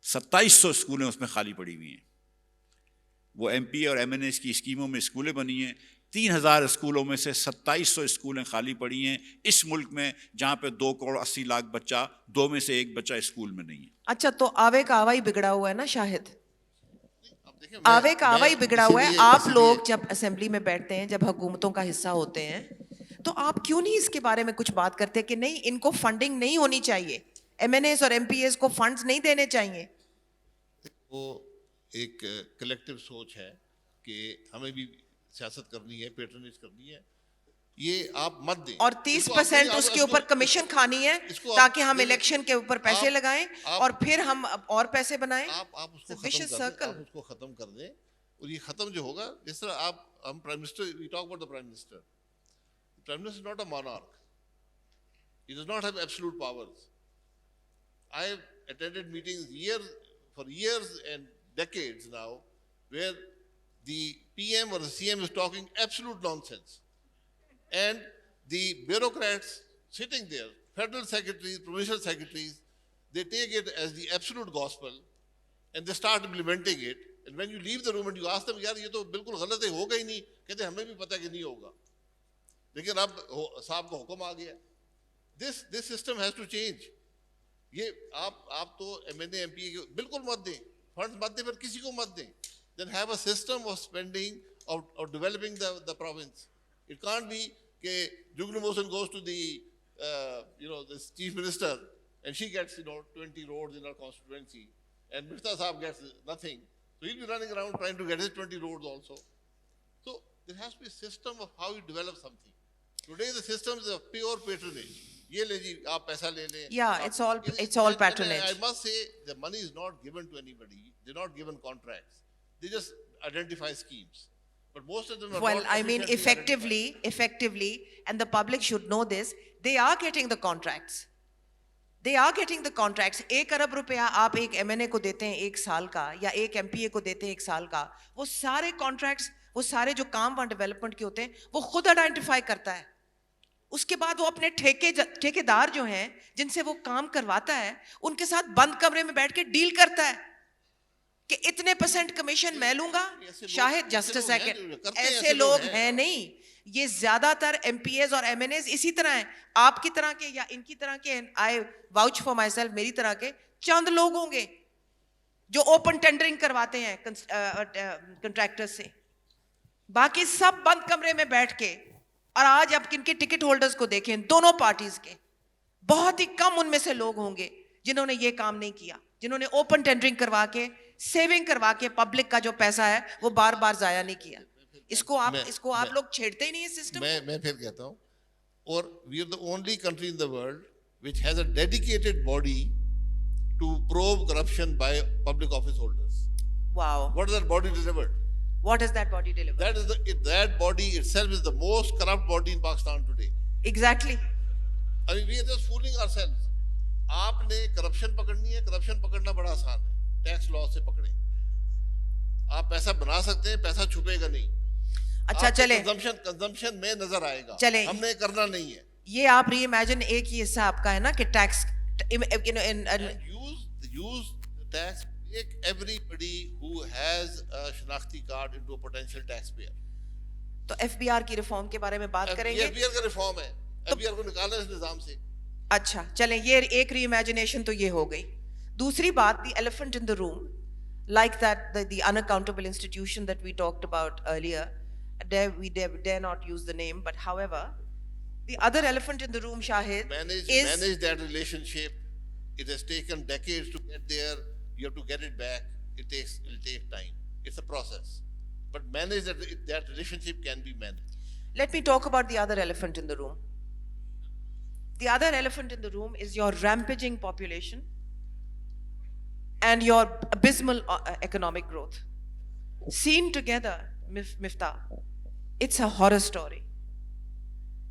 2700 اسکولیں اس میں خالی پڑی ہوئی ہیں. وہ ایم پی اے اور ایم این اے کی اسکیموں میں اسکولیں بنی ہیں. 3000 اسکولوں میں سے 2700 اسکولیں خالی پڑی ہیں اس ملک میں, جہاں پہ 2 کروڑ 80 لاکھ بچہ, 2 میں سے 1 بچہ اسکول میں نہیں ہے. اچھا, تو آوے کا آوا ہی بگڑا ہوا ہے نا شاہد, آوے کا آوا ہی بگڑا ہوا ہے. آپ لوگ جب اسمبلی میں بیٹھتے ہیں, جب حکومتوں کا حصہ ہوتے ہیں, تو آپ کیوں نہیں اس کے بارے میں کچھ بات کرتے کہ نہیں ان کو فنڈنگ نہیں ہونی چاہیے, ایم این ایز اور ایم پی ایز کو فنڈز نہیں دینے چاہیے؟ وہ ایک کلیکٹیو سوچ ہے کہ ہمیں بھی سیاست کرنی ہے, پیٹرنیج کرنی ہے, یہ آپ مت دیں. اور 30% اس کے اوپر کمیشن کھانی ہے تاکہ ہم الیکشن کے اوپر پیسے لگائیں اور پھر ہم اور پیسے بنائیں. آپ اس کو ختم کر دیں. اور یہ ختم جو ہوگا, جس طرح ہم prime minister, we talk about the prime minister. Prime minister is not a monarch, he does not have absolute powers. I have attended meetings for years and decades now where the PM or the CM is talking absolute nonsense. And the bureaucrats sitting there, federal secretaries, provincial secretaries, they take it as the absolute gospel and they start implementing it. And when you leave the room and you ask them, yaar, ye to bilkul galat hai, hoga hi nahi, kehte hame bhi pata hai ki nahi hoga. Lekin ab sahab ka hukum aa gaya. This system has to change. یہ آپ تو M N A M P A بالکل مت دیں, funds مت دیں, پھر کسی کو مت دیں. Then have a system of spending اور developing the province. It can't be کہ Jugnu Mohsin goes to the chief minister and she gets 20 roads in her constituency and Miftah Saab gets nothing. So he'll be running around trying to get his 20 roads also. So there has to be a system of how you develop something. Today the system is a pure patronage. یہ لے جی آپ پیسہ لے لیں. Yeah, it's all patronage. I must say the money is not given to anybody. They're not given contracts. They just identify schemes. But most of them are Well, not I mean, efficiently effectively, and the public should know this, they are getting the contracts. They are getting the contracts. 1 ارب روپیہ آپ ایک M N اے کو دیتے ہیں 1 سال کا, یا ایک ایم پی اے کو دیتے ہیں 1 سال کا. وہ سارے کانٹریکٹس, وہ سارے جو کام وہاں ڈیولپمنٹ کے ہوتے ہیں, وہ خود آئیڈینٹیفائی کرتا ہے. اس کے بعد وہ اپنے ٹھیکے دار جو ہیں جن سے وہ کام کرواتا ہے, ان کے ساتھ بند کمرے میں بیٹھ کے ڈیل کرتا ہے کہ اتنے % کمیشن میں لوں گا. شاہد جسٹ اے سیکنڈ, ایسے لوگ ہیں نہیں. یہ زیادہ تر ایم پی ایز اور ایم این ایز اسی طرح ہیں, آپ کی طرح کے یا ان کی طرح کے. آئی واؤچ فار مائی سیلف, میری طرح کے چند لوگ ہوں گے جو اوپن ٹینڈرنگ کرواتے ہیں کنٹریکٹر سے, باقی سب بند کمرے میں بیٹھ کے. اور آج آپ کن کے ٹکٹ ہولڈرز کو دیکھیں دونوں پارٹیز کے, بہت ہی کم ان میں سے لوگ ہوں گے جنہوں نے یہ کام نہیں کیا, جنہوں نے اوپن ٹینڈرنگ کروا کے سیونگ کروا کے پبلک کا جو پیسہ ہے وہ بار بار ضائع نہیں کیا. اس کو آپ لوگ چھیڑتے ہی نہیں اس سسٹم. میں پھر کہتا ہوں, اور we are the only country in the world which has a dedicated body to probe corruption by public office holders. Wow. What has that body delivered? What has that body delivered? That body itself is the most corrupt body in Pakistan today. Exactly. I mean, we are just fooling ourselves. آپ نے corruption پکڑنی ہے, corruption پکڑنا بڑا آسان ہے, tax law سے پکڑیں. آپ پیسہ بنا سکتے ہیں, پیسہ چھپے گا نہیں. اچھا چلیں, کنزمپشن میں نظر آئے گا, چلیں ہم نے کرنا نہیں ہے. یہ آپ ری امیجن ایک ہی حصہ آپ کا ہے نا کہ tax use tax, make everybody who has a شناختی card into a potential taxpayer. تو ایف بی آر کی ریفارم کے بارے میں بات کریں گے. ایف بی آر کا ریفارم ہے, ایف بی آر کو نکالنا اس نظام سے. اچھا چلیں, یہ ایک ری امیجنیشن تو یہ ہو گئی. دوسری بات, the elephant in the room, like that the unaccountable institution that we talked about earlier, we dare not use the name, but however the other elephant in the room, Shahid, manage that relationship. It has taken decades to get there. You have to get it back. It'll take time. It's a process, but manage that relationship can be managed. Let me talk about the other elephant in the room. The other elephant in the room is your rampaging population and your abysmal economic growth. Seen together, Miftah, it's a horror story.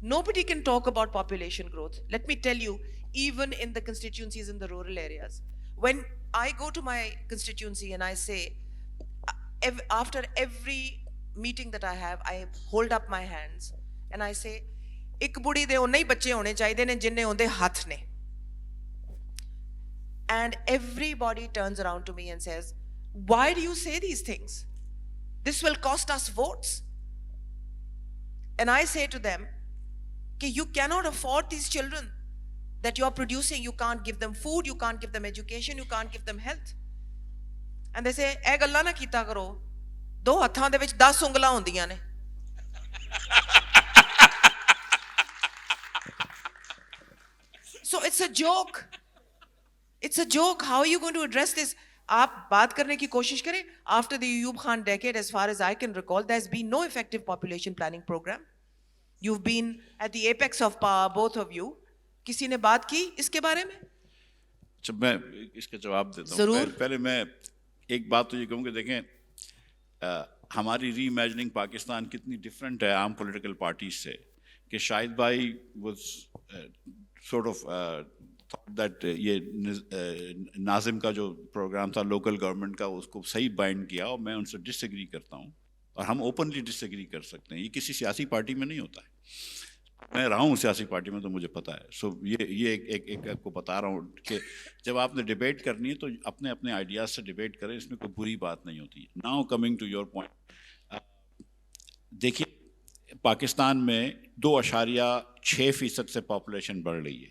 Nobody can talk about population growth. Let me tell you, even in the constituencies in the rural areas, when I go to my constituency and I say, after every meeting that I have, I hold up my hands and I say, ایک بڑی دے انہیں ہی بچے ہونے چاہیے نے جن نے اندے ہاتھ نے. And everybody turns around to me and says, why do you say these things? This will cost us votes. And I say to them, you cannot afford these children that you are producing. You can't give them food, you can't give them education, you can't give them health. And they say, اے گلا نہ کیتا کرو, دو ہتھاں دے وچ 10 انگلاں ہوندیاں نے. So it's a joke. It's a joke. How are you going to address this? آپ بات کرنے کی کوشش کریں. After the Ayub Khan decade, as far as I can recall, there's been no effective population planning program. You've been at the apex of power, both of you. کسی نے بات کی اس کے بارے میں؟ جب میں اس کا جواب دیتا ہوں, ضرور. پہلے میں ایک بات تو یہ کہوں کہ دیکھیں ہماری ری امیجننگ پاکستان کتنی ڈفرینٹ ہے عام پولیٹیکل پارٹیز سے, کہ شاہد بھائی was sort of thought that یہ ناظم کا جو پروگرام تھا لوکل گورنمنٹ کا, اس کو صحیح بائنڈ کیا, اور میں ان سے ڈس ایگری کرتا ہوں, اور ہم اوپنلی ڈس ایگری کر سکتے ہیں. یہ کسی سیاسی پارٹی میں نہیں ہوتا ہے. میں رہا ہوں سیاسی پارٹی میں تو مجھے پتہ ہے. سو یہ ایک آپ کو بتا رہا ہوں کہ جب آپ نے ڈبیٹ کرنی ہے تو اپنے اپنے آئیڈیاز سے ڈبیٹ کریں, اس میں کوئی بری بات نہیں ہوتی. Now coming to your point, دیکھیے پاکستان میں 2.6% سے پاپولیشن بڑھ رہی ہے.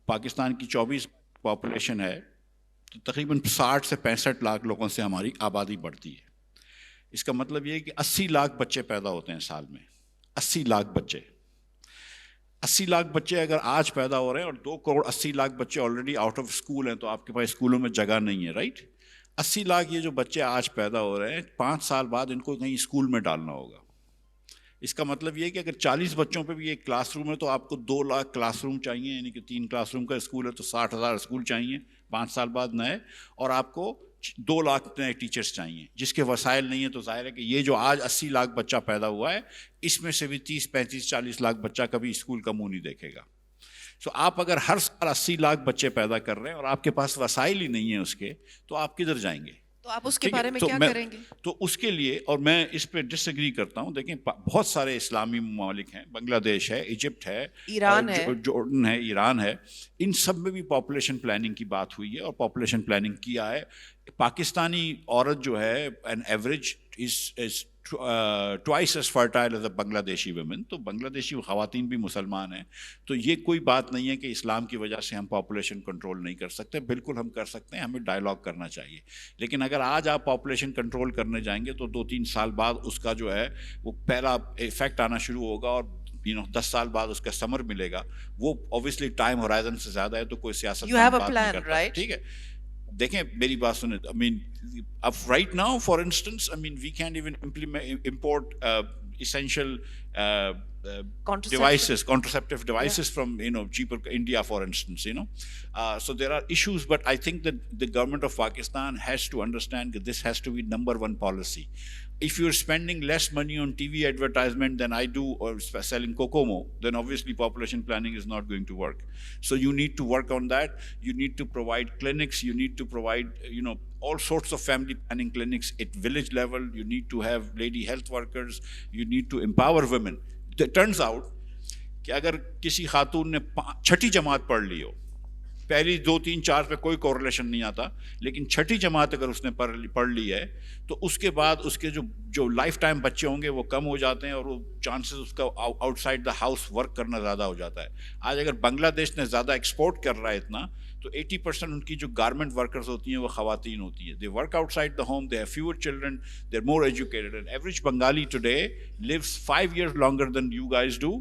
پاکستان کی 24 پاپولیشن ہے تو تقریباً 60 سے 65 لاکھ لوگوں سے ہماری آبادی بڑھتی ہے. اس کا مطلب یہ ہے کہ 80 لاکھ بچے پیدا ہوتے ہیں سال میں. 80 لاکھ بچے اگر آج پیدا ہو رہے ہیں, اور 2 کروڑ 80 لاکھ بچے آلریڈی آؤٹ آف اسکول ہیں, تو آپ کے پاس اسکولوں میں جگہ نہیں ہے, رائٹ. 80 لاکھ یہ جو بچے آج پیدا ہو رہے ہیں, 5 سال بعد ان کو کہیں اسکول میں ڈالنا ہوگا. اس کا مطلب یہ ہے کہ اگر 40 بچوں پہ بھی ایک کلاس روم ہے تو آپ کو 2 لاکھ کلاس روم چاہیے, یعنی کہ 3 کلاس روم کا اسکول ہے تو 60,000 اسکول چاہیے 5 سال بعد نئے, اور آپ کو 2 لاکھ نئے ٹیچرس چاہیے, جس کے وسائل نہیں ہیں. تو ظاہر ہے کہ یہ جو آج 80 لاکھ بچہ پیدا ہوا ہے, اس میں سے بھی 30, 35, 40 لاکھ بچہ کبھی اسکول کا منہ نہیں دیکھے گا. سو آپ اگر ہر سال 80 لاکھ بچے پیدا کر رہے ہیں اور آپ کے پاس وسائل ہی نہیں ہیں اس کے, تو آپ کدھر جائیں گے؟ تو آپ اس کے بارے میں کیا کریں گے؟ تو اس کے لیے, اور میں اس پہ ڈس ایگری کرتا ہوں. دیکھیں بہت سارے اسلامی ممالک ہیں, بنگلہ دیش ہے, ایجپٹ ہے, ایران ہے, جارڈن ہے, ایران ہے, ان سب میں بھی پاپولیشن پلاننگ کی بات ہوئی ہے اور پاپولیشن پلاننگ کیا ہے. پاکستانی عورت جو ہے, an average is twice as fertile as the Bangladeshi women. तो बांग्लादेशी ख़वातीन भी मुसलमान हैं. तो ये कोई बात नहीं है कि इस्लाम की वजह से हम पॉपुलेशन कंट्रोल नहीं कर सकते. बिल्कुल हम कर सकते हैं. हमें डायलॉग करना चाहिए. लेकिन अगर आज आप पॉपुलेशन कंट्रोल करने जाएंगे तो 2-3 साल बाद उसका जो है वो पहला इफेक्ट आना शुरू होगा और 10 साल बाद उसका समर मिलेगा. वो ऑब्वियसली टाइम होराइजन से ज्यादा है, तो कोई सियासत You have a plan, right? ठीक है. देखें मेरी बात सुने. I mean, right now, for instance, I mean, we can't even import essential contraceptive devices from cheaper India, for instance. So there are issues, but I think that the government of Pakistan has to understand that this has to be number one policy. If you're spending less money on TV advertisement than I do or selling Kokomo, then obviously population planning is not going to work. So you need to work on that. You need to provide clinics. You need to provide, all sorts of family planning clinics at village level. You need to have lady health workers. You need to empower women. It turns out कि अगर किसी खातून ने 6ठी जमात पढ़ ली हो, पहली 2, 3, 4 पे कोई correlation नहीं आता, लेकिन 6ठी जमात अगर उसने पढ़ ली है तो उसके बाद उसके जो लाइफ टाइम बच्चे होंगे वो कम हो जाते हैं और वो चांसेस उसका आउटसाइड द हाउस वर्क करना ज़्यादा हो जाता है. आज अगर बांग्लादेश ने ज़्यादा एक्सपोर्ट कर रहा है इतना, तो 80% उनकी जो गारमेंट वर्कर्स होती हैं वो ख़वातीन होती हैं. They work outside the home, they have fewer children, they are more educated. An average Bengali today lives 5 years longer than you guys do,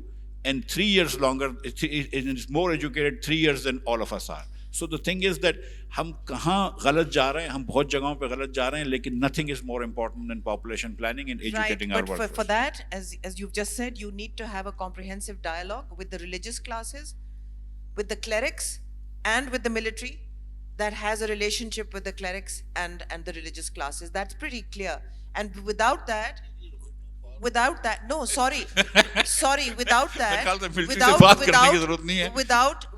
and 3 years longer, is more educated 3 years than all of us are. So the thing is that हम कहाँ गलत जा रहे हैं, हम बहुत जगहों पे गलत जा रहे हैं, लेकिन nothing is more important than population planning and educating our workforce. But for that, as you've just said, you need to have a comprehensive dialogue with the religious classes, with the clerics, and with the military that has a relationship with the clerics and the religious classes. That's pretty clear. And without that, no, sorry, without that,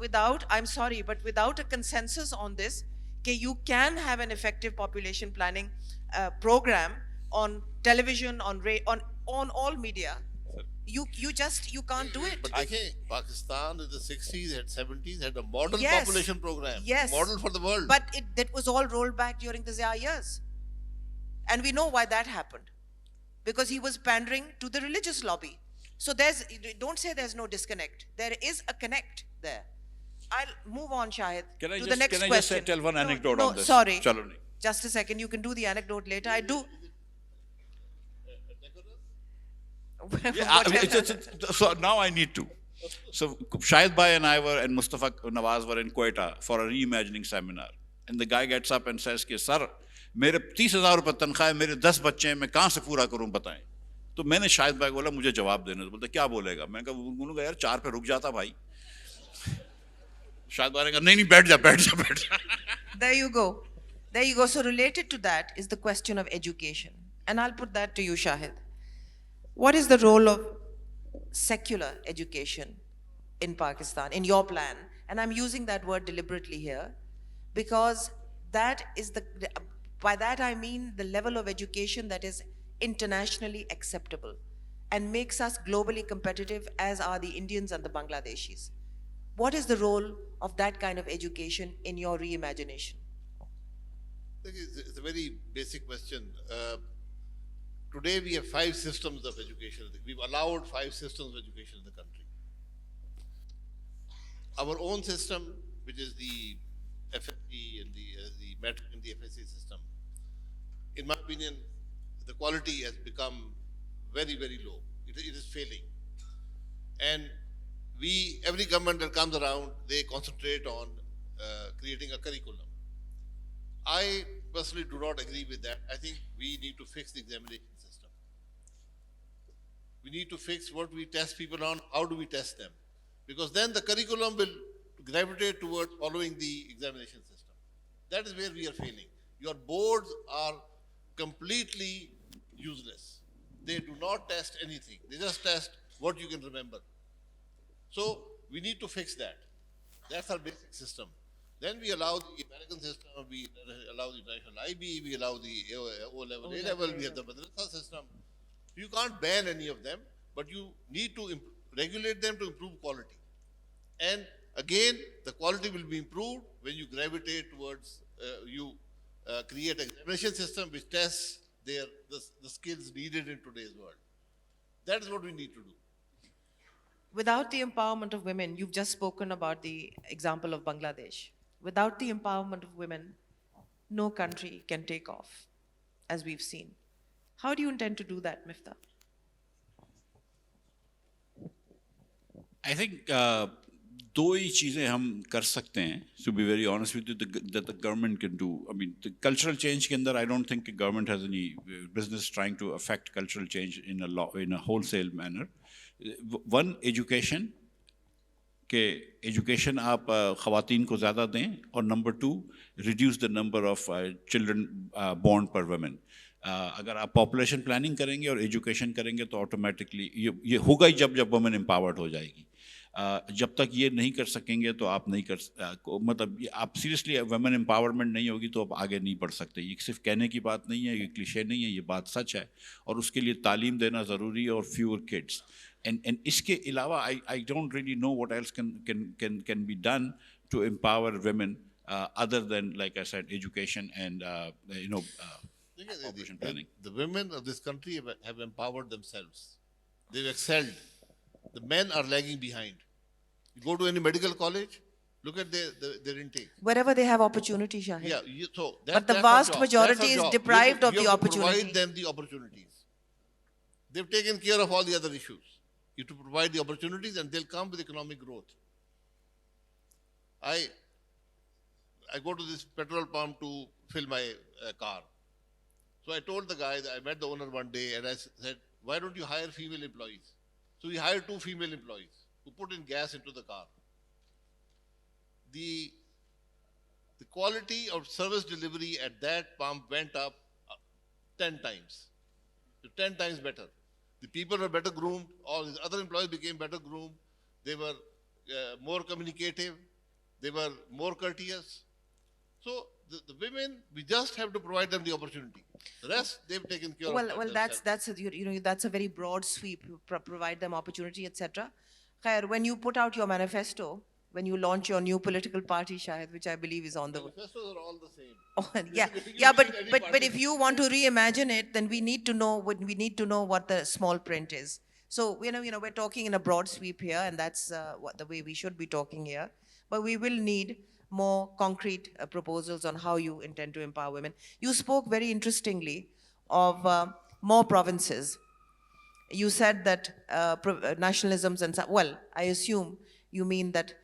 without, I'm sorry, but without a consensus on this, okay, you can have an effective population planning program on television, on all media. You can't do it. But Pakistan in the 60s and 70s had a model Yes. population program. Yes. Model for the world. But that was all rolled back during the Zia years. And we know why that happened. Because he was pandering to the religious lobby. So don't say there's no disconnect. There is a connect there. I'll move on, Shahid, to the next question. Can I just tell one anecdote on this? Sorry. Chalo nahi. Just a second. You can do the anecdote later. I do. So now I need to. So Shahid Bhai and I and Mustafa Nawaz were in Quetta for a reimagining seminar. And the guy gets up and says, Sir, मेरे 30,000 रुपये तनख्वाह है, मेरे 10 बच्चे हैं, मैं कहाँ से पूरा करूँ बताएं. तो मैंने शाहिद भाई को बोला मुझे जवाब देने. तो बोलते क्या बोलेगा. मैंने कहा यार 4 पे रुक जाता भाई. शाहिद भाई ने कहा नहीं बैठ जा. There you go. So related to that is the question of education. And I'll put that to you, Shahid. What is the role of secular education in Pakistan, in your plan? And I'm using that word deliberately here because that is by that I mean the level of education that is internationally acceptable and makes us globally competitive, as are the Indians and the Bangladeshis. What is the role of that kind of education in your reimagination? It's a very basic question. Today we have 5 systems of education. We've allowed 5 systems of education in the country. Our own system, which is the FSC and the metric in the FSC system, in my opinion, the quality has become very, very low. It is failing. And every government that comes around, they concentrate on creating a curriculum. I personally do not agree with that. I think we need to fix the examination system. We need to fix what we test people on, how do we test them? Because then the curriculum will gravitate towards following the examination system. That is where we are failing. Your boards are completely useless. They do not test anything. They just test what you can remember. So we need to fix that. That's our basic system. Then we allow the American system, we allow the international IB, we allow the O-level, A-level, we have the madrasa system. You can't ban any of them, but you need to regulate them to improve quality. And again, the quality will be improved when you gravitate towards, you create an examination system which tests the skills needed in today's world. That is what we need to do. Without the empowerment of women, you've just spoken about the example of Bangladesh. Without the empowerment of women, no country can take off, as we've seen. How do you intend to do that, Miftah? I think दो ही चीज़ें हम कर सकते हैं. To be very honest with you, that the government can do. I mean, the cultural change के अंदर I don't think the government has any business trying to affect cultural change in a wholesale manner. One, education. कि education आप ख़वातीन को ज़्यादा दें, और number two, reduce the number of children born per women. अगर आप population planning करेंगे और education करेंगे तो automatically ये होगा ही जब women empowered हो जाएगी. जब तक ये नहीं कर सकेंगे तो आप नहीं मतलब आप सीरियसली वुमेन एम्पावरमेंट नहीं होगी तो आप आगे नहीं बढ़ सकते. ये सिर्फ कहने की बात नहीं है, ये क्लीशे नहीं है, ये बात सच है, और उसके लिए तालीम देना ज़रूरी है और फ्यूअर किड्स. एंड इसके अलावा I don't really know what else can be done to empower women other than, like I said, education and population planning. The women of this country have empowered themselves. They've excelled. The men are lagging behind. You go to any medical college, look at their intake. Wherever they have opportunity, Shahid. Yeah, but the vast majority is deprived of the opportunity. Provide them the opportunities. They've taken care of all the other issues. You have to provide the opportunities and they'll come with economic growth. I go to this petrol pump to fill my car. So I told the guy, I met the owner one day and I said, why don't you hire female employees? So we hired 2 female employees who put in gas into the car. The quality of service delivery at that pump went up 10 times. 10 times better. The people were better groomed. All the other employees became better groomed. They were more communicative. They were more courteous. So the women, we just have to provide them the opportunity. The rest, they've taken care of. Well, that's a very broad sweep. Provide them opportunity, etc. Khair, when you put out your manifesto, when you launch your new political party, Shahid, which I believe is on the way. Manifestos are all the same. Oh, but if you want to reimagine it, then we need to know what the small print is. So we're talking in a broad sweep here, and that's what the way we should be talking here. But we will need more concrete proposals on how you intend to empower women. You spoke very interestingly of more provinces. You said that nationalisms and well, I assume you mean that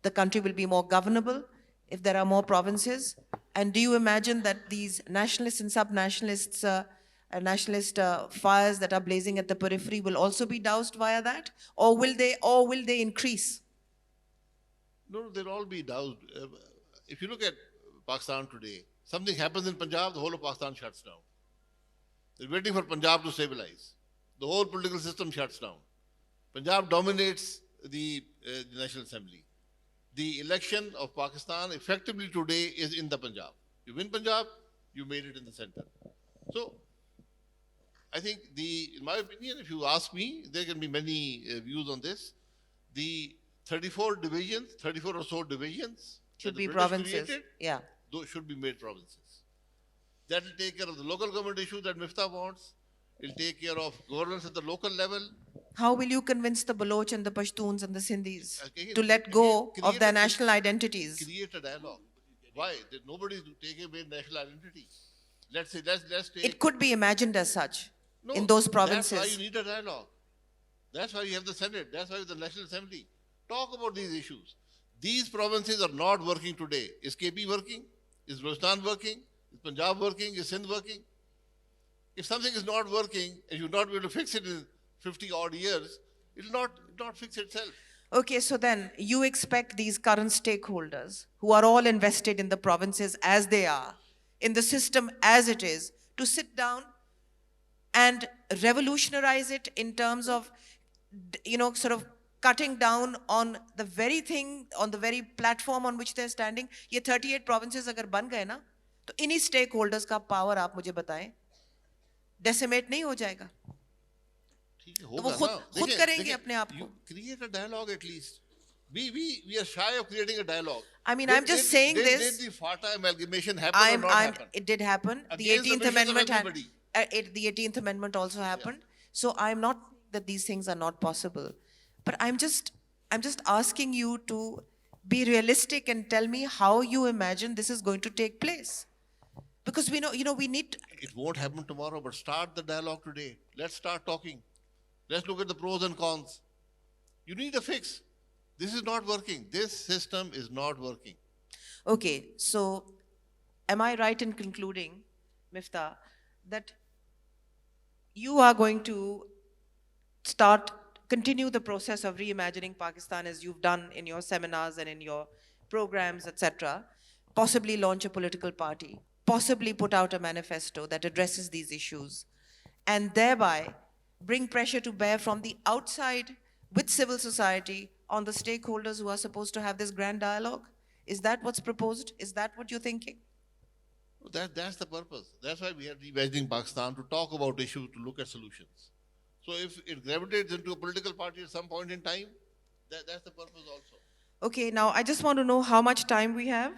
the country will be more governable if there are more provinces. And do you imagine that these nationalists and sub-nationalists, nationalist fires that are blazing at the periphery will also be doused via that, or will they increase? No, they'll all be doused. If you look at Pakistan today, something happens in Punjab, the whole of Pakistan shuts down. They're waiting for Punjab to stabilize. The whole political system shuts down. Punjab dominates the National Assembly. The election of Pakistan effectively today is in the Punjab. You win Punjab, you made it in the center. So, I think in my opinion, if you ask me, there can be many views on this. The 34 or so divisions should be provinces. Created, those should be made provinces. That will take care of the local government issues that Miftah wants. It will take care of governance at the local level. How will you convince the Baloch and the Pashtuns and the Sindhis to let go of their national identities? Create a dialogue. Why? Nobody is taking away national identity. Let's take. It could be imagined as such in those provinces. That's why you need a dialogue. That's why you have the Senate. That's why you have the National Assembly. Talk about these issues. These provinces are not working today. Is KP working? Is Balochistan working? Is Punjab working? Is Sindh working? If something is not working and you're not able to fix it in 50 odd years, it will not fix itself. Okay, so then you expect these current stakeholders who are all invested in the provinces as they are, in the system as it is, to sit down and revolutionize it in terms of, sort of cutting down on the very thing, on the very platform on which they're standing. ये 38 provinces अगर बन गए ना, तो इन्हीं stakeholders का power आप मुझे बताएं, decimate नहीं हो जाएगा? तो वो खुद करेंगे अपने आप को. Create a dialogue at least. We are shy of creating a dialogue. I mean, I'm just saying this. Did the FATA amalgamation happen or not happen? It did happen. The Against 18th Amendment had. the 18th Amendment also happened. So I'm not saying that these things are not possible, but I'm just asking you to be realistic and tell me how you imagine this is going to take place, because we know we need. It won't happen tomorrow, but start the dialogue today. Let's start talking. Let's look at the pros and cons. You need a fix. This is not working. This system is not working. Okay, so am I right in concluding, Miftah, that you are going to continue the process of reimagining Pakistan as you've done in your seminars and in your programs, etc., possibly launch a political party, possibly put out a manifesto that addresses these issues, and thereby bring pressure to bear from the outside with civil society on the stakeholders who are supposed to have this grand dialogue? Is that what's proposed? Is that what you're thinking? That's the purpose. That's why we are reimagining Pakistan, to talk about issues, to look at solutions. So if it gravitates into a political party at some point in time, that's the purpose also. Okay, now I just want to know how much time we have.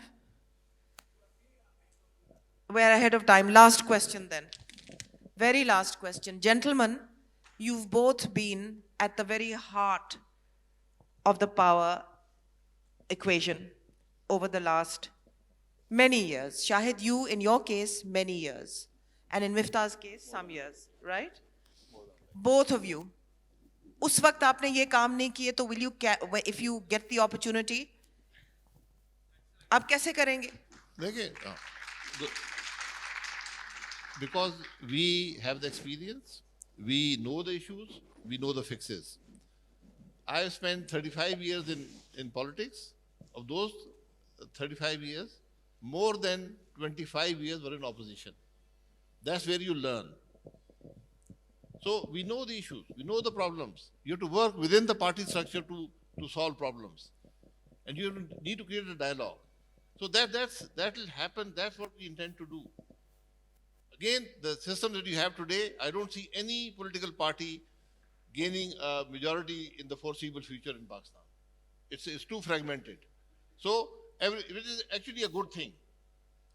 We're ahead of time. Last question then. Very last question. Gentlemen, you've both been at the very heart of the power equation over the last many years. Shahid, you, in your case, many years. And in Miftah's case, some years, right? Both of you. उस वक्त आपने ये काम नहीं किए तो will you, if you get the opportunity, आप कैसे करेंगे? देखिए, because we have the experience, we know the issues, we know the fixes. I have spent 35 years in politics. Of those 35 years, more than 25 years were in opposition. That's where you learn. So we know the issues, we know the problems. You have to work within the party structure to solve problems. And you need to create a dialogue. So that will happen, that's what we intend to do. Again, the system that you have today, I don't see any political party gaining a majority in the foreseeable future in Pakistan. It's too fragmented. So, which is actually a good thing.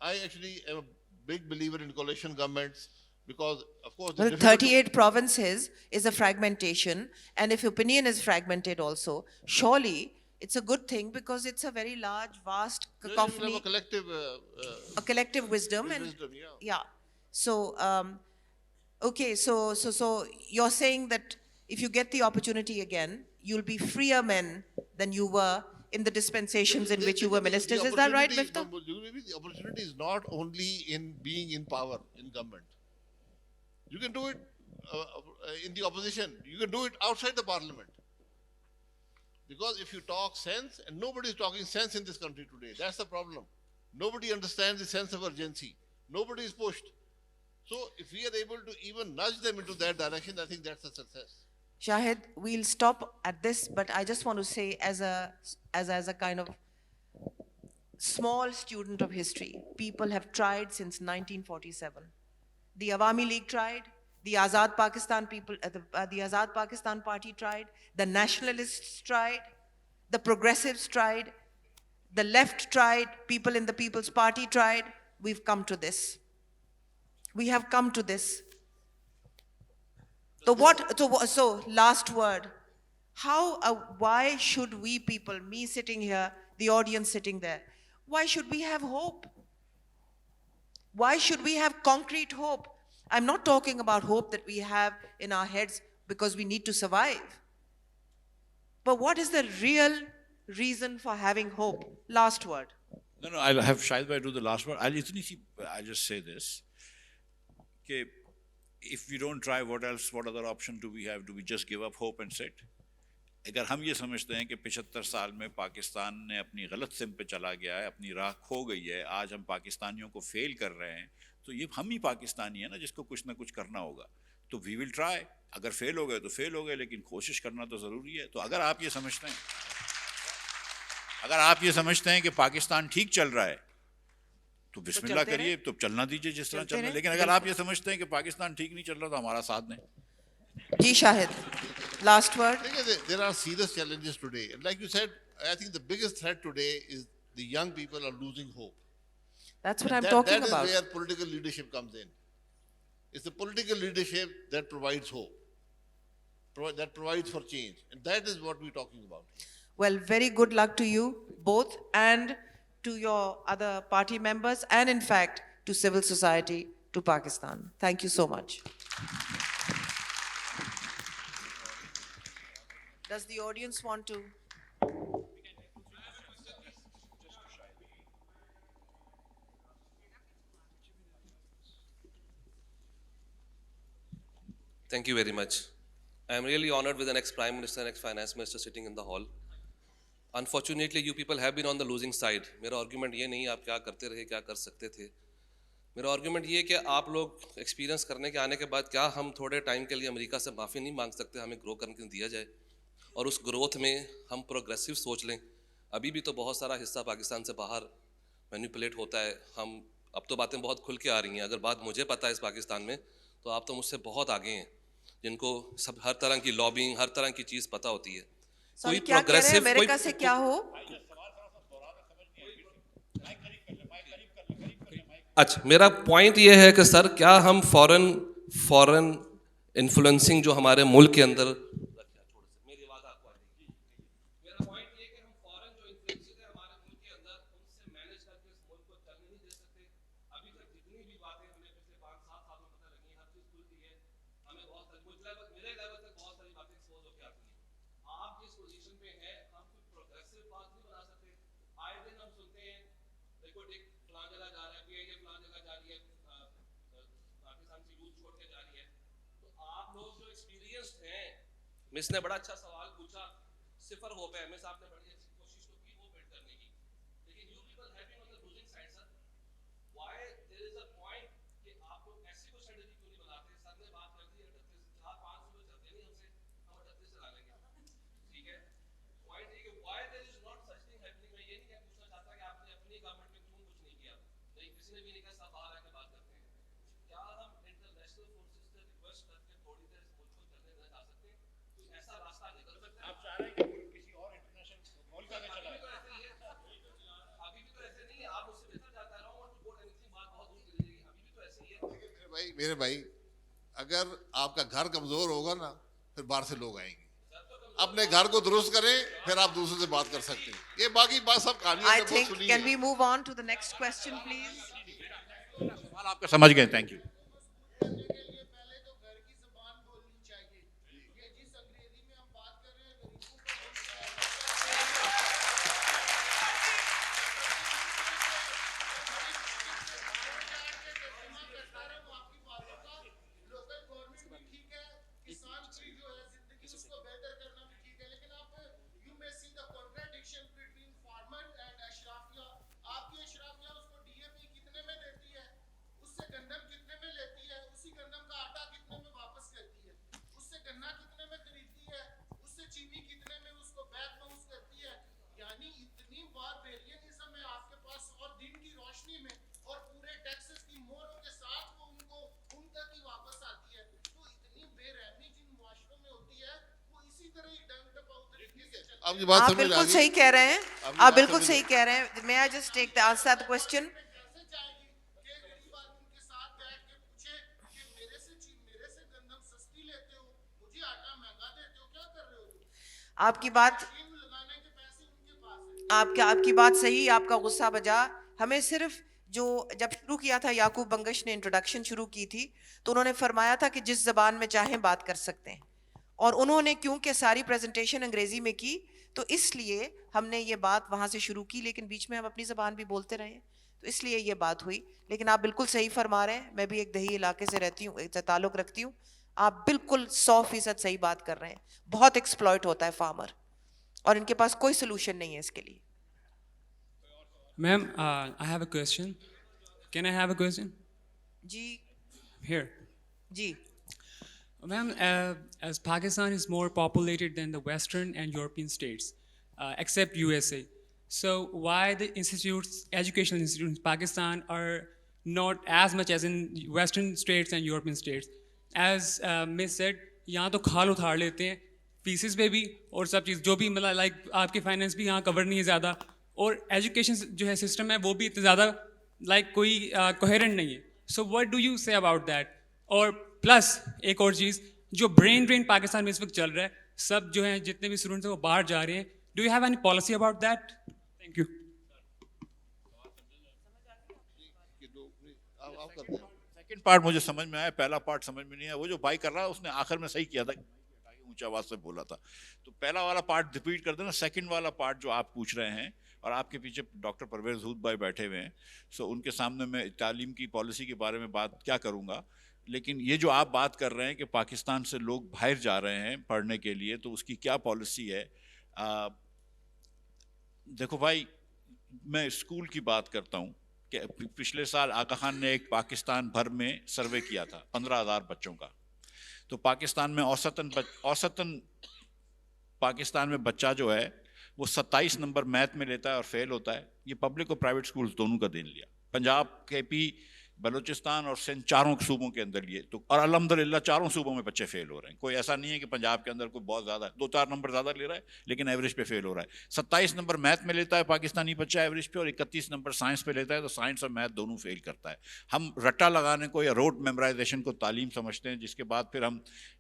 I actually am a big believer in coalition governments because, of course, well, 38 provinces is a fragmentation, and if opinion is fragmented also, surely it's a good thing because it's a very large, vast cacophony, a collective wisdom, and wisdom, yeah. So, okay, so you're saying that if you get the opportunity again, you'll be freer men than you were in the dispensations in which you were ministers. Is that right, Miftah? The opportunity is not only in being in power, in government. You can do it in the opposition. You can do it outside the parliament. Because if you talk sense, and nobody is talking sense in this country today, that's the problem. Nobody understands the sense of urgency. Nobody is pushed. So if we are able to even nudge them into that direction, I think that's a success. Shahid, we'll stop at this, but I just want to say, as a kind of small student of history, people have tried since 1947. The Awami League tried, the Azad Pakistan people, the Azad Pakistan Party tried, the nationalists tried, the progressives tried, the left tried, people in the People's Party tried. We've come to this. We have come to this. So last word. Why should we people, me sitting here, the audience sitting there, why should we have hope? Why should we have concrete hope? I'm not talking about hope that we have in our heads because we need to survive. But what is the real reason for having hope? Last word. No, I'll have Shahid bhai do the last word. I'll just say this. Okay, if we don't try, what other option do we have? Do we just give up hope and sit? अगर हम ये समझते हैं कि 75 साल में पाकिस्तान ने अपनी गलत सिम पे चला गया है, अपनी राह खो गई है, आज हम पाकिस्तानियों को फेल कर रहे हैं, तो ये हम ही पाकिस्तानी है ना जिसको कुछ ना कुछ करना होगा. तो वी विल ट्राई. अगर फेल हो गए तो फेल हो गए, लेकिन कोशिश करना तो ज़रूरी है. तो अगर आप ये समझते हैं कि पाकिस्तान ठीक चल रहा है, तो बिस्मिल्लाह करिए, तो चलना दीजिए जिस तरह चल रहा है. लेकिन अगर आप ये समझते हैं कि पाकिस्तान ठीक नहीं चल रहा, तो हमारा साथ दें. Ji Shahid, last word. There are serious challenges today. And like you said, I think the biggest threat today is the young people are losing hope. That's what I'm talking about. That is about. where political leadership comes in. It's the political leadership that provides hope, that provides for change. And that is what we're talking about. Well, very good luck to you both and to your other party members and in fact to civil society, to Pakistan. Thank you so much. Does the audience want to? Thank you very much. I am really honored with the next Prime Minister and ex-Finance Minister sitting in the hall. Unfortunately, you people have been on the losing side. मेरा argument ये नहीं आप क्या करते रहे क्या कर सकते थे. मेरा argument ये कि आप लोग experience करने के आने के बाद क्या हम थोड़े time के लिए अमेरिका से माफ़ी नहीं मांग सकते, हमें grow करने दिया जाए और उस growth में हम progressive सोच लें. अभी भी तो बहुत सारा हिस्सा पाकिस्तान से बाहर manipulate होता है. हम अब तो बातें बहुत खुल के आ रही हैं. अगर बात मुझे पता है इस पाकिस्तान में तो आप तो मुझसे बहुत आगे हैं, जिनको सब हर तरह की लॉबिंग हर तरह की चीज़ पता होती है. Sorry, क्या कह रहे हैं अमेरिका से क्या हो? अच्छा, मेरा पॉइंट ये है कि सर क्या हम फॉरेन इन्फ्लुएंसिंग जो हमारे मुल्क के अंदर मेरी आवाज़ आपको आ रही है. मेरा पॉइंट ये कि हम फॉरेन जो इन्फ्लुएंसिंग है हमारे मुल्क के अंदर उनसे मैनेज करके इस मुल्क को चलने नहीं दे सकते. अभी तक जितनी भी बातें हमें पिछले 5-7 सालों में पता लगी हैं, हर चीज़ खुलती है. हमें बहुत सारी मेरे लेवल तक बहुत सारी बातें एक्सपोज होकर आती हैं. आप जिस पोजीशन पे हैं हम कोई प्रोग्रेसिव बात नहीं बना सकते. आए दिन हम सुनते हैं देखो एक फलां जगह जा रहा है, ये फलां जगह जा रही है, पाकिस्तान से यूथ छोड़ के जा रही है. तो आप लोग जो एक्सपीरियंस्ड हैं, मिस ने बड़ा अच्छा सवाल पूछा, सिफर होप है, मिस आपने बड़ी अच्छी कोशिश तो की वो बिल्ड करने की, लेकिन you people have been on the losing side sir. Why there is a point कि आप लोग ऐसी कोई स्ट्रेटजी क्यों नहीं बनाते. सर ने बात कर दी 38 4-5 सुबह चलते नहीं हमसे, हम 38 चला लेंगे. ठीक है, पॉइंट ये कि why there is not such thing happening. मैं ये नहीं पूछना चाहता कि आपने अपनी गवर्नमेंट में क्यों कुछ नहीं किया, नहीं किसी ने भी नहीं कहा, सब बाहर आके बात करते हैं. क्या हम इंटरनेशनल फोर्सेस से रिक्वेस्ट करके थोड़ी देर इस मुल्क को चलने देना चाह सकते हैं? कोई ऐसा रास्ता निकल सकता है? आप चाह रहे हैं कि किसी और इंटरनेशनल मुल्क में चला जाए? अभी भी तो ऐसे नहीं है. आप मुझसे बेहतर जानते हैं. और कोट एनीथिंग बात बहुत दूर चली जाएगी. अभी भी तो ऐसे ही है. मेरे भाई अगर आपका घर कमजोर होगा ना फिर बाहर से लोग आएंगे. अपने घर को दुरुस्त करें फिर आप दूसरों से बात कर सकते हैं. ये बाकी बात सब कहानी I think, can we move on to the next question, please? सवाल आपका समझ गए. Thank you. आपकी बात आप समझ आ बिल्कुल गई? सही कह रहे हैं. आपकी आप बात बिल्कुल समझ सही आ- कह रहे हैं. May I just take the answer the question? आपकी बात सही, आपका गुस्सा बजा. हमें सिर्फ जो जब शुरू किया था याकूब बंगश ने इंट्रोडक्शन शुरू की थी तो उन्होंने फरमाया था कि जिस ज़बान में चाहें बात कर सकते हैं, और उन्होंने क्योंकि सारी प्रेजेंटेशन अंग्रेज़ी में की तो इसलिए हमने ये बात वहाँ से शुरू की, लेकिन बीच में हम अपनी ज़बान भी बोलते रहे तो इसलिए ये बात हुई. लेकिन आप बिल्कुल सही फरमा रहे हैं. मैं भी एक दही इलाके से रहती हूँ, एक ताल्लुक़ रखती हूँ. आप बिल्कुल 100% सही बात कर रहे हैं. बहुत एक्सप्लॉइट होता है फार्मर और इनके पास कोई सोल्यूशन नहीं है इसके लिए. Ma'am, I have a question. Can I have a question? Ji Here. Ji. Ma'am, as Pakistan is more populated than the Western and European states, except USA. So why the institutes, educational institutes in Pakistan are not as much as in Western states and European states? As Miss said, यहाँ तो खाल उतार लेते हैं faeces पे भी और सब चीज़ जो भी मतलब लाइक आपके फाइनेंस भी यहाँ कवर नहीं है ज़्यादा, और एजुकेशन जो है सिस्टम है वो भी इतना ज़्यादा लाइक कोई कोहेरेंट नहीं है. So what do you say about that? اور پلس ایک اور چیز, جو برین ڈرین پاکستان میں اس وقت چل رہا ہے, سب جو ہیں جتنے بھی اسٹوڈنٹس ہیں وہ باہر جا رہے ہیں. Do you have any policy about that? Thank you. Second part مجھے سمجھ میں آیا, پہلا پارٹ سمجھ میں نہیں آیا. وہ جو بھائی کر رہا ہے اس نے آخر میں صحیح کیا تھا, اونچا آواز سے بولا تھا. تو پہلا والا پارٹ ریپیٹ کر دینا. سیکنڈ والا پارٹ جو آپ پوچھ رہے ہیں, اور آپ کے پیچھے ڈاکٹر پرویز ہود بھائی بیٹھے ہوئے ہیں, سو ان کے سامنے میں تعلیم کی پالیسی کے بارے میں بات کیا کروں گا. لیکن یہ جو آپ بات کر رہے ہیں کہ پاکستان سے لوگ باہر جا رہے ہیں پڑھنے کے لیے, تو اس کی کیا پالیسی ہے. دیکھو بھائی, میں اسکول کی بات کرتا ہوں کہ پچھلے سال آقا خان نے ایک پاکستان بھر میں سروے کیا تھا 15,000 بچوں کا. تو پاکستان میں اوسطاً پاکستان میں بچہ جو ہے وہ 27 نمبر میتھ میں لیتا ہے اور فیل ہوتا ہے. یہ پبلک اور پرائیویٹ سکولز دونوں کا دین لیا. پنجاب, کے پی, بلوچستان اور سندھ چاروں صوبوں کے اندر یہ تو, اور الحمدللہ چاروں صوبوں میں بچے فیل ہو رہے ہیں. کوئی ایسا نہیں ہے کہ پنجاب کے اندر کوئی بہت زیادہ 2-4 نمبر زیادہ لے رہا ہے, لیکن ایوریج پہ فیل ہو رہا ہے. 27 نمبر میتھ میں لیتا ہے پاکستانی بچہ ایوریج پہ, اور 31 نمبر سائنس پہ لیتا ہے. تو سائنس اور میتھ دونوں فیل کرتا ہے. ہم رٹا لگانے کو یا روڈ میمورائزیشن کو تعلیم سمجھتے ہیں, جس کے بعد پھر ہم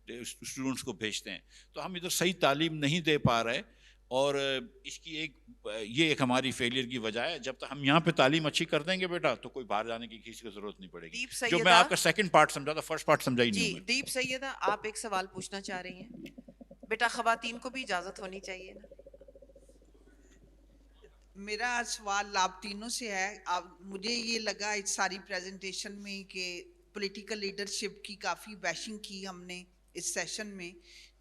اسٹوڈنٹس کو بھیجتے ہیں. تو ہم ادھر صحیح تعلیم نہیں دے پا رہے, اور اس کی یہ ایک ہماری فیلئر کی وجہ ہے. جب تک ہم یہاں پہ تعلیم اچھی کر دیں گے بیٹا, تو کوئی باہر جانے کی کسی کو ضرورت نہیں پڑے گی. جو میں آپ کا سیکنڈ پارٹ سمجھا تھا, فرسٹ پارٹ سمجھا ہی نہیں. جی دیپ سیدہ, آپ ایک سوال پوچھنا چاہ رہی ہیں بیٹا. خواتین کو بھی اجازت ہونی چاہیے نا. میرا سوال آپ تینوں سے ہے. مجھے یہ لگا اس ساری پریزنٹیشن میں کہ پولیٹیکل لیڈرشپ کی کافی بیشنگ کی ہم نے اس سیشن میں.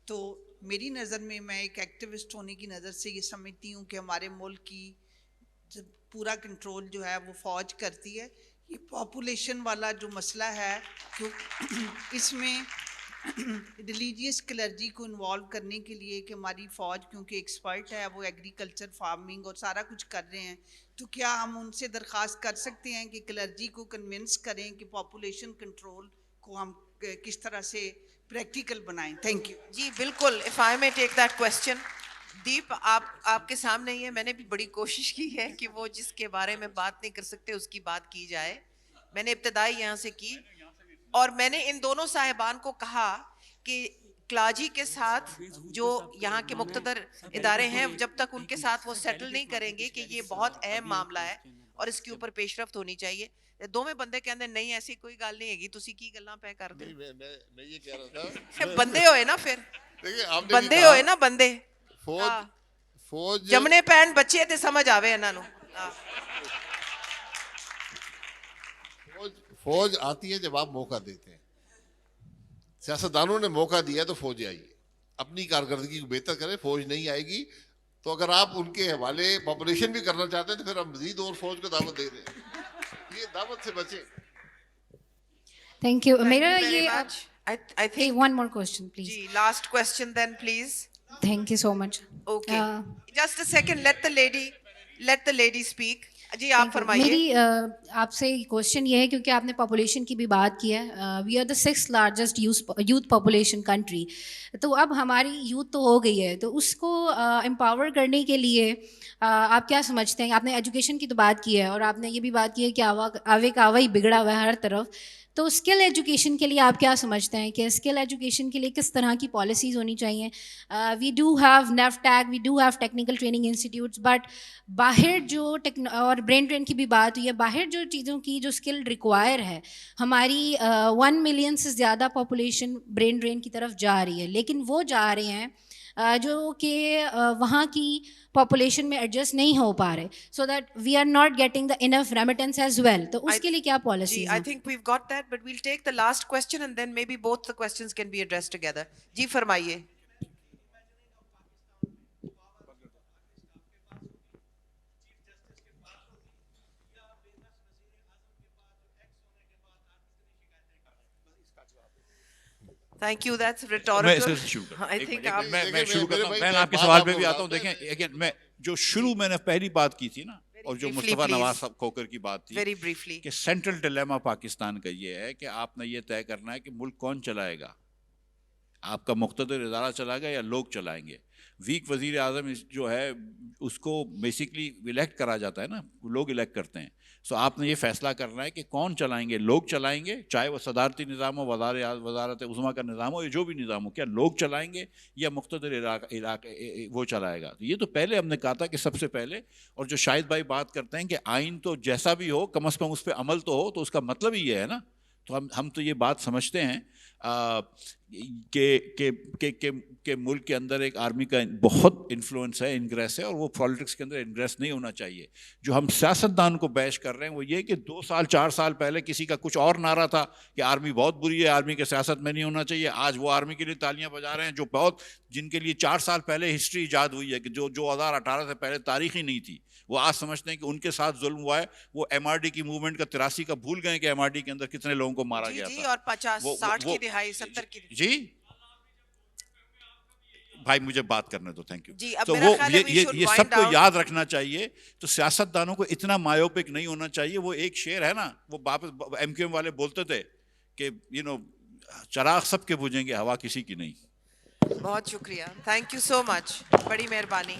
تو میری نظر میں ایک ایکٹیوسٹ ہونے کی نظر سے یہ سمجھتی ہوں کہ ہمارے ملک کی پورا کنٹرول جو ہے وہ فوج کرتی ہے. یہ پاپولیشن والا جو مسئلہ ہے, اس میں ریلیجیس کلرجی کو انوالو کرنے کے لیے کہ ہماری فوج کیونکہ ایکسپرٹ ہے, وہ ایگریکلچر, فارمنگ اور سارا کچھ کر رہے ہیں, تو کیا ہم ان سے درخواست کر سکتے ہیں کہ کلرجی کو کنونس کریں کہ پاپولیشن کنٹرول کو ہم کس طرح سے پریکٹیکل بنائیں. Thank you. جی بالکل. اف آئی میں ٹیک دیٹ کوسچن. دیپ, آپ کے سامنے ہی ہے. میں نے بھی بڑی کوشش کی ہے کہ وہ جس کے بارے میں بات نہیں کر سکتے اس کی بات کی جائے. میں نے ابتدائی یہاں سے کی, اور میں نے ان دونوں صاحبان کو کہا کہ کلاجی کے ساتھ جو یہاں کے مقتدر ادارے ہیں, جب تک ان کے ساتھ وہ سیٹل نہیں کریں گے کہ یہ بہت اہم معاملہ ہے اور اس کے اوپر پیش رفت ہونی چاہیے. دو میں بندے کہندے نہیں ایسی کوئی گل نہیں ہے, تسی کی گلاں پہ کر دے. میں یہ کہہ رہا تھا, بندے ہوئے نا, پھر دیکھیں آپ نے بندے ہوئے نا, بندے فوج جمنے پہن بچے تے سمجھ آوے انہاں نو. فوج آتی ہے جب آپ موقع دیتے ہیں. سیاستدانوں نے موقع دیا تو فوج آئی ہے. اپنی کارکردگی کو بہتر کرے, فوج نہیں آئے گی. تو اگر آپ ان کے حوالے پاپولیشن بھی کرنا چاہتے ہیں تو پھر ہم مزید اور فوج کو دعوت دے دیں. یہ دعوت سے بچیں. Thank you. میرا very یہ much. I think one more question please. جی last question then please. Thank you so much. Okay, just a second, let the lady speak. جی آپ فرمائیے. میری آپ سے کوشچن یہ ہے, کیونکہ آپ نے پاپولیشن کی بھی بات کی ہے. We are the 6th largest youth population country. تو اب ہماری یوتھ تو ہو گئی ہے, تو اس کو امپاور کرنے کے لیے آپ کیا سمجھتے ہیں؟ آپ نے ایجوکیشن کی تو بات کی ہے, اور آپ نے یہ بھی بات کی ہے کہ آوے کا آوا ہی بگڑا ہوا ہے ہر طرف. تو اسکل ایجوکیشن کے لیے آپ کیا سمجھتے ہیں کہ اسکل ایجوکیشن کے لیے کس طرح کی پالیسیز ہونی چاہیے؟ We do have NAVTTC, we do have technical training institutes, but باہر جو اور برین ٹرین کی بھی بات ہوئی ہے, باہر جو چیزوں کی جو اسکل ریکوائر ہے, ہماری 1 ملین سے زیادہ پاپولیشن برین ڈرین کی طرف جا رہی ہے, لیکن وہ جا رہے ہیں جو کہ وہاں کی پاپولیشن میں ایڈجسٹ نہیں ہو پا رہے, so that we are not getting the enough remittance as well. تو اس کے لیے کیا پالیسیز ہیں؟ I think we've got that, but we'll take the last question and then maybe both the questions can be addressed together. جی فرمائیے. Thank you, that's rhetorical. I think میں شروع کرتا ہوں. میں آپ کے سوال پہ بھی آتا ہوں. دیکھیں میں جو شروع میں نے پہلی بات کی تھی نا, اور جو مصطفیٰ نواز صاحب کھوکر کی بات تھی, very briefly. کہ سینٹرل ڈیلیما پاکستان کا یہ ہے کہ آپ نے یہ طے کرنا ہے کہ ملک کون چلائے گا. آپ کا مقتدر ادارہ چلائے گا یا لوگ چلائیں گے. ویک وزیر اعظم جو ہے اس کو بیسکلی الیکٹ کرا جاتا ہے نا, لوگ الیکٹ کرتے ہیں. سو آپ نے یہ فیصلہ کرنا ہے کہ کون چلائیں گے, لوگ چلائیں گے, چاہے وہ صدارتی نظام ہو, وزارت عظمیٰ کا نظام ہو, یا جو بھی نظام ہو, کیا لوگ چلائیں گے یا مقتدر علاقے وہ چلائے گا. یہ تو پہلے ہم نے کہا تھا کہ سب سے پہلے, اور جو شاہد بھائی بات کرتے ہیں کہ آئین تو جیسا بھی ہو کم از کم اس پہ عمل تو ہو, تو اس کا مطلب ہی یہ ہے نا. تو ہم تو یہ بات سمجھتے ہیں کہ ملک کے اندر ایک آرمی کا بہت انفلوئنس ہے, انگریس ہے, اور وہ پالیٹکس کے اندر انگریس نہیں ہونا چاہیے. جو ہم سیاستدان کو بیش کر رہے ہیں وہ یہ کہ 2 سال 4 سال پہلے کسی کا کچھ اور نعرہ تھا کہ آرمی بہت بری ہے, آرمی کے سیاست میں نہیں ہونا چاہیے. آج وہ آرمی کے لیے تالیاں بجا رہے ہیں جو جن کے لیے 4 سال پہلے ہسٹری ایجاد ہوئی ہے, کہ جو 2018 سے پہلے تاریخ ہی نہیں تھی. وہ آج سمجھتے ہیں کہ ان کے ساتھ ظلم ہوا ہے. وہ ایم آر ڈی کی موومنٹ کا 83 کا بھول گئے کہ ایم آر ڈی کے اندر کتنے لوگوں کو مارا گیا تھا. اور 50-60 کی دہائی 70 کی. جی بھائی مجھے بات کرنے دو, تھینک یو. تو وہ یہ سب کو یاد رکھنا چاہیے. تو سیاستدانوں کو اتنا مایوپک نہیں ہونا چاہیے. وہ ایک شعر ہے نا, وہ ایم کیو ایم والے بولتے تھے کہ چراغ سب کے بجھیں گے, ہوا کسی کی نہیں. بہت شکریہ, تھینک یو سو مچ, بڑی مہربانی.